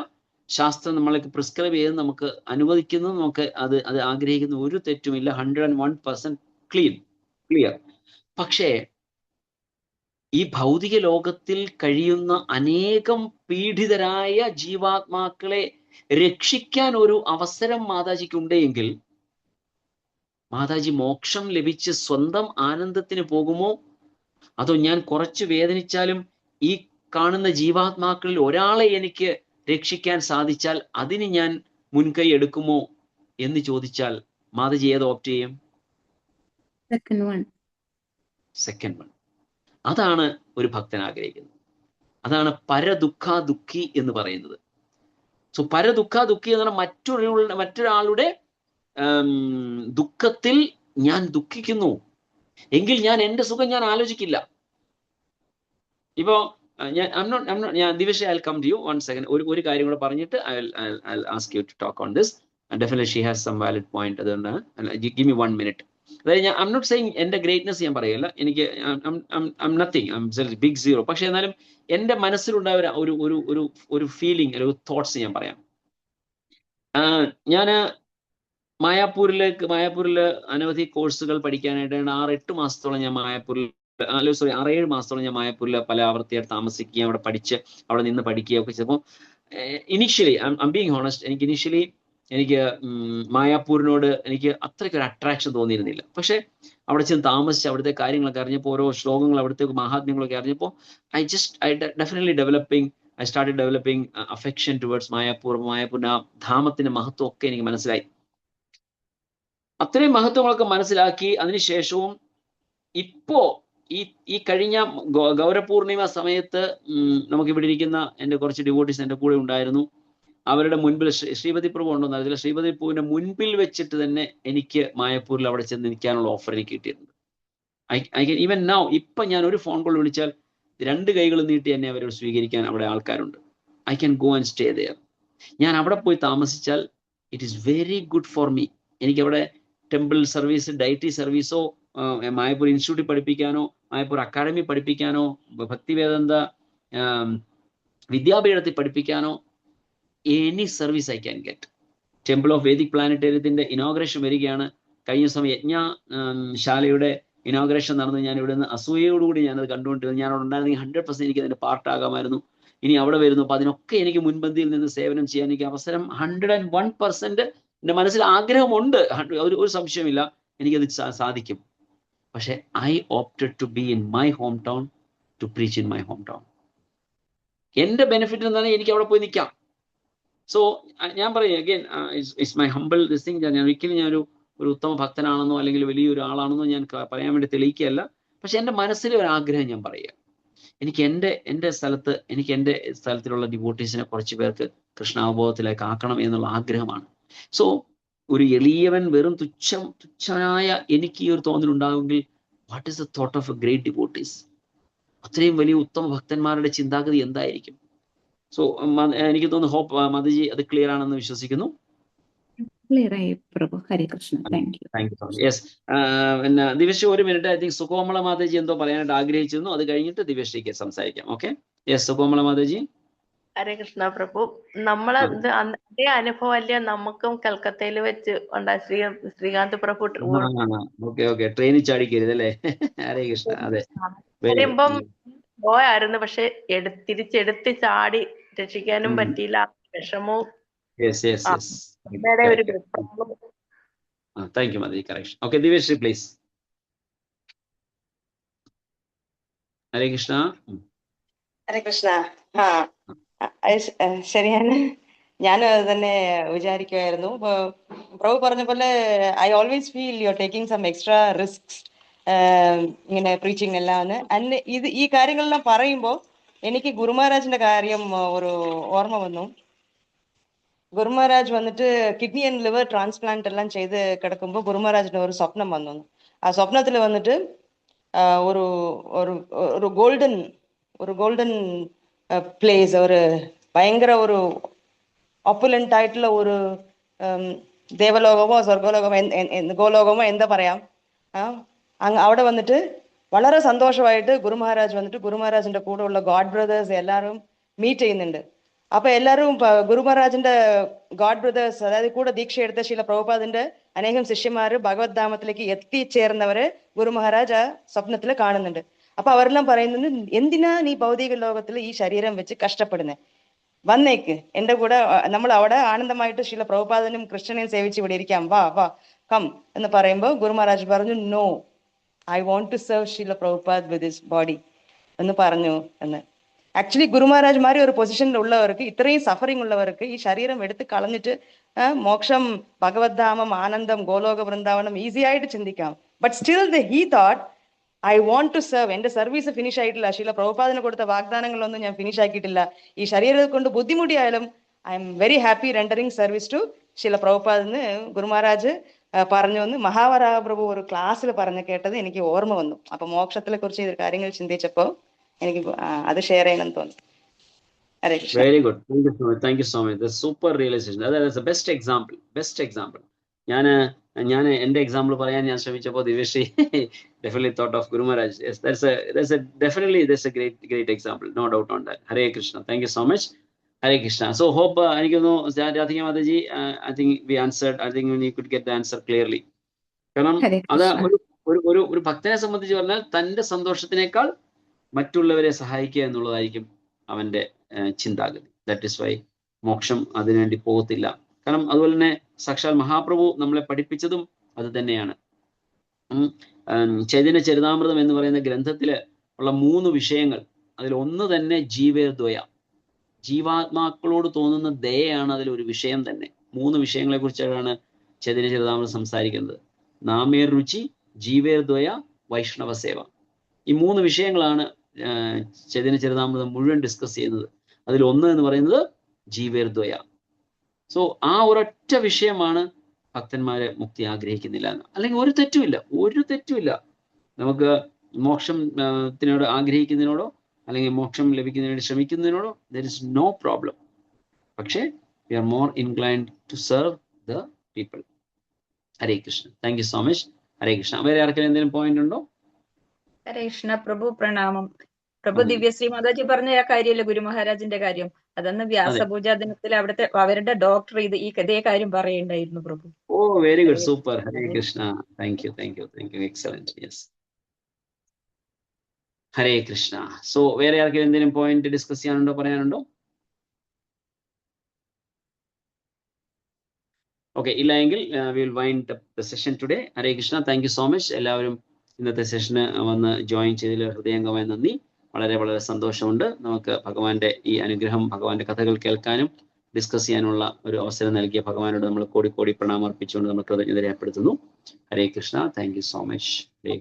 ശാസ്ത്രം നമ്മൾക്ക് പ്രിസ്ക്രൈബ് ചെയ്ത് നമുക്ക് അനുവദിക്കുന്നു, നമുക്ക് അത് ആഗ്രഹിക്കുന്ന ഒരു തെറ്റുമില്ല. 101% ക്ലിയർ. പക്ഷേ ഈ ഭൗതിക ലോകത്തിൽ കഴിയുന്ന അനേകം പീഡിതരായ ജീവാത്മാക്കളെ രക്ഷിക്കാൻ ഒരു അവസരം മാതാജിക്ക് ഉണ്ടെങ്കിൽ മാതാജി മോക്ഷം ലഭിച്ച് സ്വന്തം ആനന്ദത്തിന് പോകുമോ? അതോ ഞാൻ കുറച്ച് വേദനിച്ചാലും ഈ കാണുന്ന ജീവാത്മാക്കളിൽ ഒരാളെ എനിക്ക് രക്ഷിക്കാൻ സാധിച്ചാൽ അതിന് ഞാൻ മുൻകൈ എടുക്കുമോ എന്ന് ചോദിച്ചാൽ മാതാജി ഏത് ഓപ്റ്റ് ചെയ്യും? Second one. അതാണ് ഒരു ഭക്തൻ ആഗ്രഹിക്കുന്നത്. അതാണ് പരദുഃഖി എന്ന് പറയുന്നത്. സോ പരദുഃഖി എന്ന് പറഞ്ഞാൽ മറ്റൊരാളുടെ ദുഃഖത്തിൽ ഞാൻ ദുഃഖിക്കുന്നു എങ്കിൽ ഞാൻ എൻ്റെ സുഖം ഞാൻ ആലോചിക്കില്ല. ഇപ്പോ ഞാൻ Divisha I come to you 1 second. ഒരു കാര്യം കൂടെ പറഞ്ഞിട്ട് I ask you to talk on this. Definitely she has some valid point. അതുകൊണ്ടാണ് ഗിവ് മി 1 minute. അതായത് ഐ എം നോട്ട് സെയിങ് എന്റെ ഗ്രേറ്റ്നെസ് ഞാൻ പറയല്ല, എനിക്ക് നത്തിങ്, ബിഗ് സീറോ. പക്ഷെ എന്നാലും എന്റെ മനസ്സിലുണ്ടായ ഒരു ഫീലിംഗ്, ഒരു തോട്ട്സ് ഞാൻ പറയാം. ഞാൻ മായാപ്പൂരിൽ അനവധി കോഴ്സുകൾ പഠിക്കാനായിട്ട് 6-8 മാസത്തോളം ഞാൻ മായാപ്പൂരിൽ 6-7 മാസത്തോളം ഞാൻ മായാപ്പൂരിൽ പല ആവർത്തിയായിട്ട് താമസിക്കുകയും അവിടെ അവിടെ നിന്ന് പഠിക്കുകയും ഒക്കെ ചെയ്തപ്പോൾ initially I M being honest, എനിക്ക് മായാപ്പൂരിനോട് എനിക്ക് അത്രയ്ക്കൊരു അട്രാക്ഷൻ തോന്നിയിരുന്നില്ല. പക്ഷെ അവിടെ ചെന്ന് താമസിച്ച് അവിടുത്തെ കാര്യങ്ങളൊക്കെ അറിഞ്ഞപ്പോൾ, ഓരോ ശ്ലോകങ്ങൾ, അവിടുത്തെ മഹാത്മ്യങ്ങളൊക്കെ അറിഞ്ഞപ്പോൾ I started developing affection towards മായാപ്പൂരിന്റെ ആ ധാമത്തിന്റെ മഹത്വം ഒക്കെ എനിക്ക് മനസ്സിലായി. അത്രയും മഹത്വങ്ങളൊക്കെ മനസ്സിലാക്കി അതിനുശേഷവും ഇപ്പോ ഈ കഴിഞ്ഞ ഗൗരപൂർണിമ സമയത്ത് നമുക്ക് ഇവിടെ ഇരിക്കുന്ന എൻ്റെ കുറച്ച് ഡിവോട്ടീസ് എൻ്റെ കൂടെ ഉണ്ടായിരുന്നു. അവരുടെ മുൻപിൽ ശ്രീപതി പ്രഭു ഉണ്ടോന്ന് അറിയില്ല, ശ്രീപതി പ്രഭുവിന്റെ മുൻപിൽ വെച്ചിട്ട് തന്നെ എനിക്ക് മായപ്പൂരിൽ അവിടെ ചെന്ന് നിൽക്കാനുള്ള ഓഫർ എനിക്ക് കിട്ടിയിട്ടുണ്ട്. ഐ ക്യാൻ ഈവൻ നൗ, ഇപ്പൊ ഞാൻ ഒരു ഫോൺ കോൾ വിളിച്ചാൽ 2 കൈകൾ നീട്ടി എന്നെ അവരോട് സ്വീകരിക്കാൻ അവിടെ ആൾക്കാരുണ്ട്. I can go and stay there. ഞാൻ അവിടെ പോയി താമസിച്ചാൽ it is very good for me. എനിക്കവിടെ ടെമ്പിൾ സർവീസ്, ഡയറ്റി സർവീസോ, മായപ്പൂർ ഇൻസ്റ്റിറ്റ്യൂട്ടിൽ പഠിപ്പിക്കാനോ, മായപ്പൂർ അക്കാഡമി പഠിപ്പിക്കാനോ, ഭക്തിവേദാന്ത വിദ്യാപീഠത്തിൽ പഠിപ്പിക്കാനോ, any service I can get. Temple of Vedic പ്ലാനറ്റേറിയത്തിന്റെ ഇനോഗ്രേഷൻ വരികയാണ്. കഴിഞ്ഞ സമയം യജ്ഞശാലയുടെ ഇനോഗ്രേഷൻ നടന്ന് ഞാൻ ഇവിടെ നിന്ന് അസൂയയോടുകൂടി ഞാനത് കണ്ടുകൊണ്ടിരുന്നു. ഞാൻ അവിടെ ഉണ്ടായിരുന്നെങ്കിൽ 100% എനിക്ക് അതിന്റെ പാർട്ടാകാമായിരുന്നു. ഇനി അവിടെ വരുന്നു. അപ്പൊ അതിനൊക്കെ എനിക്ക് മുൻപന്തിയിൽ നിന്ന് സേവനം ചെയ്യാൻ എനിക്ക് അവസരം 101% എൻ്റെ മനസ്സിൽ ആഗ്രഹമുണ്ട്. ഒരു സംശയമില്ല, എനിക്കത് സാധിക്കും. പക്ഷെ I opted to be in my home town, to preach in my home town. എന്റെ ബെനിഫിറ്റ് എന്താണ്? എനിക്ക് അവിടെ പോയി നിൽക്കാം. സോ ഞാൻ പറയും again, it's my humble this thing. ഞാൻ ഒരിക്കലും ഞാനൊരു ഉത്തമ ഭക്തനാണെന്നോ അല്ലെങ്കിൽ വലിയൊരു ആളാണെന്നോ ഞാൻ പറയാൻ വേണ്ടി തെളിയിക്കുകയല്ല. പക്ഷെ എൻ്റെ മനസ്സിലെ ഒരു ആഗ്രഹം ഞാൻ പറയുക, എനിക്ക് എൻ്റെ സ്ഥലത്തിലുള്ള ഡിവോട്ടീസിനെ കുറച്ച് പേർക്ക് കൃഷ്ണാവബോധത്തിലേക്ക് ആക്കണം എന്നുള്ള ആഗ്രഹമാണ്. സോ ഒരു എളിയവൻ, വെറും തുച്ഛനായ എനിക്ക് ഈ ഒരു തോന്നലുണ്ടാകുമെങ്കിൽ what is the thought of a great devotees? അത്രയും വലിയ ഉത്തമ ഭക്തന്മാരുടെ ചിന്താഗതി എന്തായിരിക്കും? സോ എനിക്ക് തോന്നുന്നു, ഹോപ്പ് മധുജി അത് ക്ലിയർ ആണെന്ന് വിശ്വസിക്കുന്നു. ക്ലിയർ ആയി Prabhu. Hare Krishna. Thank you. Yes. പിന്നെ Divyashree 1 minute, I think Sukomala Mataji എന്തോ പറയാനായിട്ട് ആഗ്രഹിച്ചിരുന്നു. അത് കഴിഞ്ഞിട്ട് ദിവ്യശ്രീക്ക് സംസാരിക്കാം. ഓക്കെ. യെസ്, സുകോമള മാതാജി. ഹരേ കൃഷ്ണ പ്രഭു. അതേ അനുഭവം അല്ലേ നമുക്കും കൽക്കത്തയിൽ വെച്ച് ഉണ്ടായ ശ്രീകാന്ത് പ്രഭു ഓക്കെ. ട്രെയിനിൽ ചാടിക്കരുത് അല്ലേ? ഹരേ കൃഷ്ണ. അതെ, പറയുമ്പം പോയായിരുന്നു. പക്ഷെ തിരിച്ചെടുത്ത് ചാടി രക്ഷിക്കാനും പറ്റിയില്ല. വിഷമവും ഒരു താങ്ക് യു മതി. Correction. Okay, Divyashree please. Hare Krishna. Hare Krishna. ശരിയാണ്. ഞാനും അത് തന്നെ വിചാരിക്കുമായിരുന്നു. പ്രഭു പറഞ്ഞ പോലെ I always feel you are taking some extra risks ഇങ്ങനെ പ്രീച്ചിങ് എല്ലാം. ഈ കാര്യങ്ങളെല്ലാം പറയുമ്പോൾ എനിക്ക് ഗുരു മഹാരാജിന്റെ കാര്യം ഒരു ഓർമ്മ വന്നു. ഗുരു മഹാരാജ് വന്നിട്ട് കിഡ്നി ആൻഡ് ലിവർ ട്രാൻസ്പ്ലാന്റ് എല്ലാം ചെയ്ത് കിടക്കുമ്പോൾ ഗുരു മഹാരാജിന്റെ ഒരു സ്വപ്നം വന്നു. ആ സ്വപ്നത്തിൽ വന്നിട്ട് ഒരു ഗോൾഡൻ പ്ലേസ്, ഒരു ഭയങ്കര ഒരു ഒപ്പുലന്റ് ആയിട്ടുള്ള ഒരു ദേവലോകമോ സ്വർഗലോകമോ ഗോലോകമോ എന്താ പറയാം, അവിടെ വന്നിട്ട് വളരെ സന്തോഷമായിട്ട് ഗുരു മഹാരാജ് വന്നിട്ട് ഗുരു മഹാരാജിന്റെ കൂടെ ഉള്ള ഗോഡ് ബ്രദേഴ്സ് എല്ലാവരും മീറ്റ് ചെയ്യുന്നുണ്ട്. അപ്പൊ എല്ലാവരും ഗുരു മഹാരാജിന്റെ ഗോഡ് ബ്രദേഴ്സ്, അതായത് കൂടെ ദീക്ഷ എടുത്ത ശീല പ്രഭുപാദിന്റെ അനേകം ശിഷ്യന്മാര് ഭഗവത് ധാമത്തിലേക്ക് എത്തിച്ചേർന്നവരെ ഗുരു മഹാരാജ് ആ സ്വപ്നത്തിൽ കാണുന്നുണ്ട്. അപ്പൊ അവരെല്ലാം പറയുന്നത്, എന്തിനാ നീ ഭൗതിക ലോകത്തിൽ ഈ ശരീരം വെച്ച് കഷ്ടപ്പെടുന്നത്? വന്നേക്ക് എന്റെ കൂടെ, നമ്മൾ അവിടെ ആനന്ദമായിട്ട് ശീല പ്രഭുപാദനും കൃഷ്ണനെയും സേവിച്ച് ഇവിടെ ഇരിക്കാം, വാ കം എന്ന് പറയുമ്പോൾ ഗുരു മഹാരാജ് പറഞ്ഞു, no, I want to serve Srila Prabhupad with his body എന്ന് പറഞ്ഞു എന്ന്. ആക്ച്വലി ഗുരു മഹാരാജ്മാരെ ഒരു പൊസിഷനിൽ ഉള്ളവർക്ക്, ഇത്രയും സഫറിങ് ഉള്ളവർക്ക് ഈ ശരീരം എടുത്ത് കളഞ്ഞിട്ട് മോക്ഷം, ഭഗവത് ധാമം, ആനന്ദം, ഗോലോക വൃന്ദാവനം ഈസി ആയിട്ട് ചിന്തിക്കാം. But still he thought, I want to serve. എന്റെ സർവീസ് ഫിനിഷ് ആയിട്ടില്ല, ശീല പ്രഭുപാദിന് കൊടുത്ത വാഗ്ദാനങ്ങളൊന്നും ഞാൻ ഫിനിഷ് ആക്കിയിട്ടില്ല. ഈ ശരീരത്തെ കൊണ്ട് ബുദ്ധിമുട്ടിയായാലും I am very happy rendering service to Srila പ്രഭുപാദിന് ഗുരു മഹാരാജ് പറഞ്ഞു എന്ന് മഹാവരാഹ പ്രഭു ഒരു ക്ലാസ്സിൽ പറഞ്ഞു കേട്ടത് എനിക്ക് ഓർമ്മ വന്നു. അപ്പൊ മോക്ഷത്തിനെ കുറിച്ച് കാര്യങ്ങൾ ചിന്തിച്ചപ്പോ എനിക്ക് അത് ഷെയർ ചെയ്യണമെന്ന് തോന്നി. Hare Krishna. Very good. Thank you so much. Super realisation. അതായത് ബെസ്റ്റ് എക്സാമ്പിൾ. ഞാൻ എന്റെ എക്സാമ്പിൾ പറയാൻ ഞാൻ ശ്രമിച്ചപ്പോൾ Divyasree definitely thought of Guru Maharaj. Yes, that's a great example. No doubt on that. Hare Krishna. Thank you so much. Hare Krishna. So hope എനിക്കൊന്നു Radhika Mataji, I think we answered. I think we could get the answer clearly. കാരണം അത് ഒരു ഭക്തനെ സംബന്ധിച്ച് പറഞ്ഞാൽ തന്റെ സന്തോഷത്തിനേക്കാൾ മറ്റുള്ളവരെ സഹായിക്കുക എന്നുള്ളതായിരിക്കും അവന്റെ ചിന്താഗതി. ദാറ്റ് ഇസ് വൈ മോക്ഷം അതിനുവേണ്ടി പോകത്തില്ല. കാരണം അതുപോലെ തന്നെ സാക്ഷാൽ മഹാപ്രഭു നമ്മളെ പഠിപ്പിച്ചതും അത് തന്നെയാണ്. ചൈതന്യ ചരിതാമൃതം എന്ന് പറയുന്ന ഗ്രന്ഥത്തില് ഉള്ള 3 വിഷയങ്ങൾ, അതിൽ ഒന്ന് തന്നെ ജീവേർദ്വയ, ജീവാത്മാക്കളോട് തോന്നുന്ന ദയയാണ് അതിലൊരു വിഷയം തന്നെ. 3 വിഷയങ്ങളെ കുറിച്ചാണ് ചൈതന്യ ചരിതാമൃതം സംസാരിക്കുന്നത്. നാമേർ രുചി, ജീവേർദ്വയ, വൈഷ്ണവ സേവ. ഈ 3 വിഷയങ്ങളാണ് ചൈതന്യ ചരിതാമൃതം മുഴുവൻ ഡിസ്കസ് ചെയ്യുന്നത്. അതിൽ ഒന്ന് എന്ന് പറയുന്നത് ജീവേർദ്വയ. സോ ആ ഒരൊറ്റ വിഷയമാണ് ഭക്തന്മാരെ മുക്തി ആഗ്രഹിക്കുന്നില്ല എന്ന്. അല്ലെങ്കിൽ ഒരു തെറ്റുമില്ല. നമുക്ക് മോക്ഷത്തിനോട് ആഗ്രഹിക്കുന്നതിനോടോ അല്ലെങ്കിൽ മോക്ഷം ലഭിക്കുന്നതിനോട് ശ്രമിക്കുന്നതിനോടോ ദർ ഇസ് നോ പ്രോബ്ലം. പക്ഷേ we are more inclined to serve the people. Hare Krishna. Thank you so much. Hare Krishna. വേറെ ആർക്കെങ്കിലും എന്തെങ്കിലും പോയിന്റ് ഉണ്ടോ? ഹരേ കൃഷ്ണ. പ്രഭു പ്രണാമം. പ്രഭു ദിവ്യശ്രീ മാതാജി പറഞ്ഞ ആ കാര്യമല്ലേ ഗുരു മഹാരാജിന്റെ കാര്യം? അതന്ന് വ്യാസപൂജാ ദിനത്തിൽ അവിടുത്തെ അവരുടെ ഡോക്ടർ ഇതേ കാര്യം പറയുണ്ടായിരുന്നു Prabhu. Oh very good, super. Hare Krishna. Thank you. Excellent. Yes. Hare Krishna. So വേറെ ആർക്കെങ്കിലും എന്തെങ്കിലും പോയിന്റ് ഡിസ്കസ് ചെയ്യാനുണ്ടോ, പറയാനുണ്ടോ? ഓക്കെ, ഇല്ല എങ്കിൽ we will wind up the session today. Hare Krishna. Thank you so much. എല്ലാവരും ഇന്നത്തെ സെഷന് വന്ന് ജോയിൻ ചെയ്തതിൽ ഹൃദയംഗമായ നന്ദി. വളരെ സന്തോഷമുണ്ട്. നമുക്ക് ഭഗവാന്റെ ഈ അനുഗ്രഹം, ഭഗവാന്റെ കഥകൾ കേൾക്കാനും ഡിസ്കസ് ചെയ്യാനുള്ള ഒരു അവസരം നൽകിയ ഭഗവാനോട് നമ്മൾ കോടി പ്രണാമം അർപ്പിച്ചുകൊണ്ട് നമ്മൾ കൃതജ്ഞത രേഖപ്പെടുത്തുന്നു. Hare Krishna. Thank you so much. Hare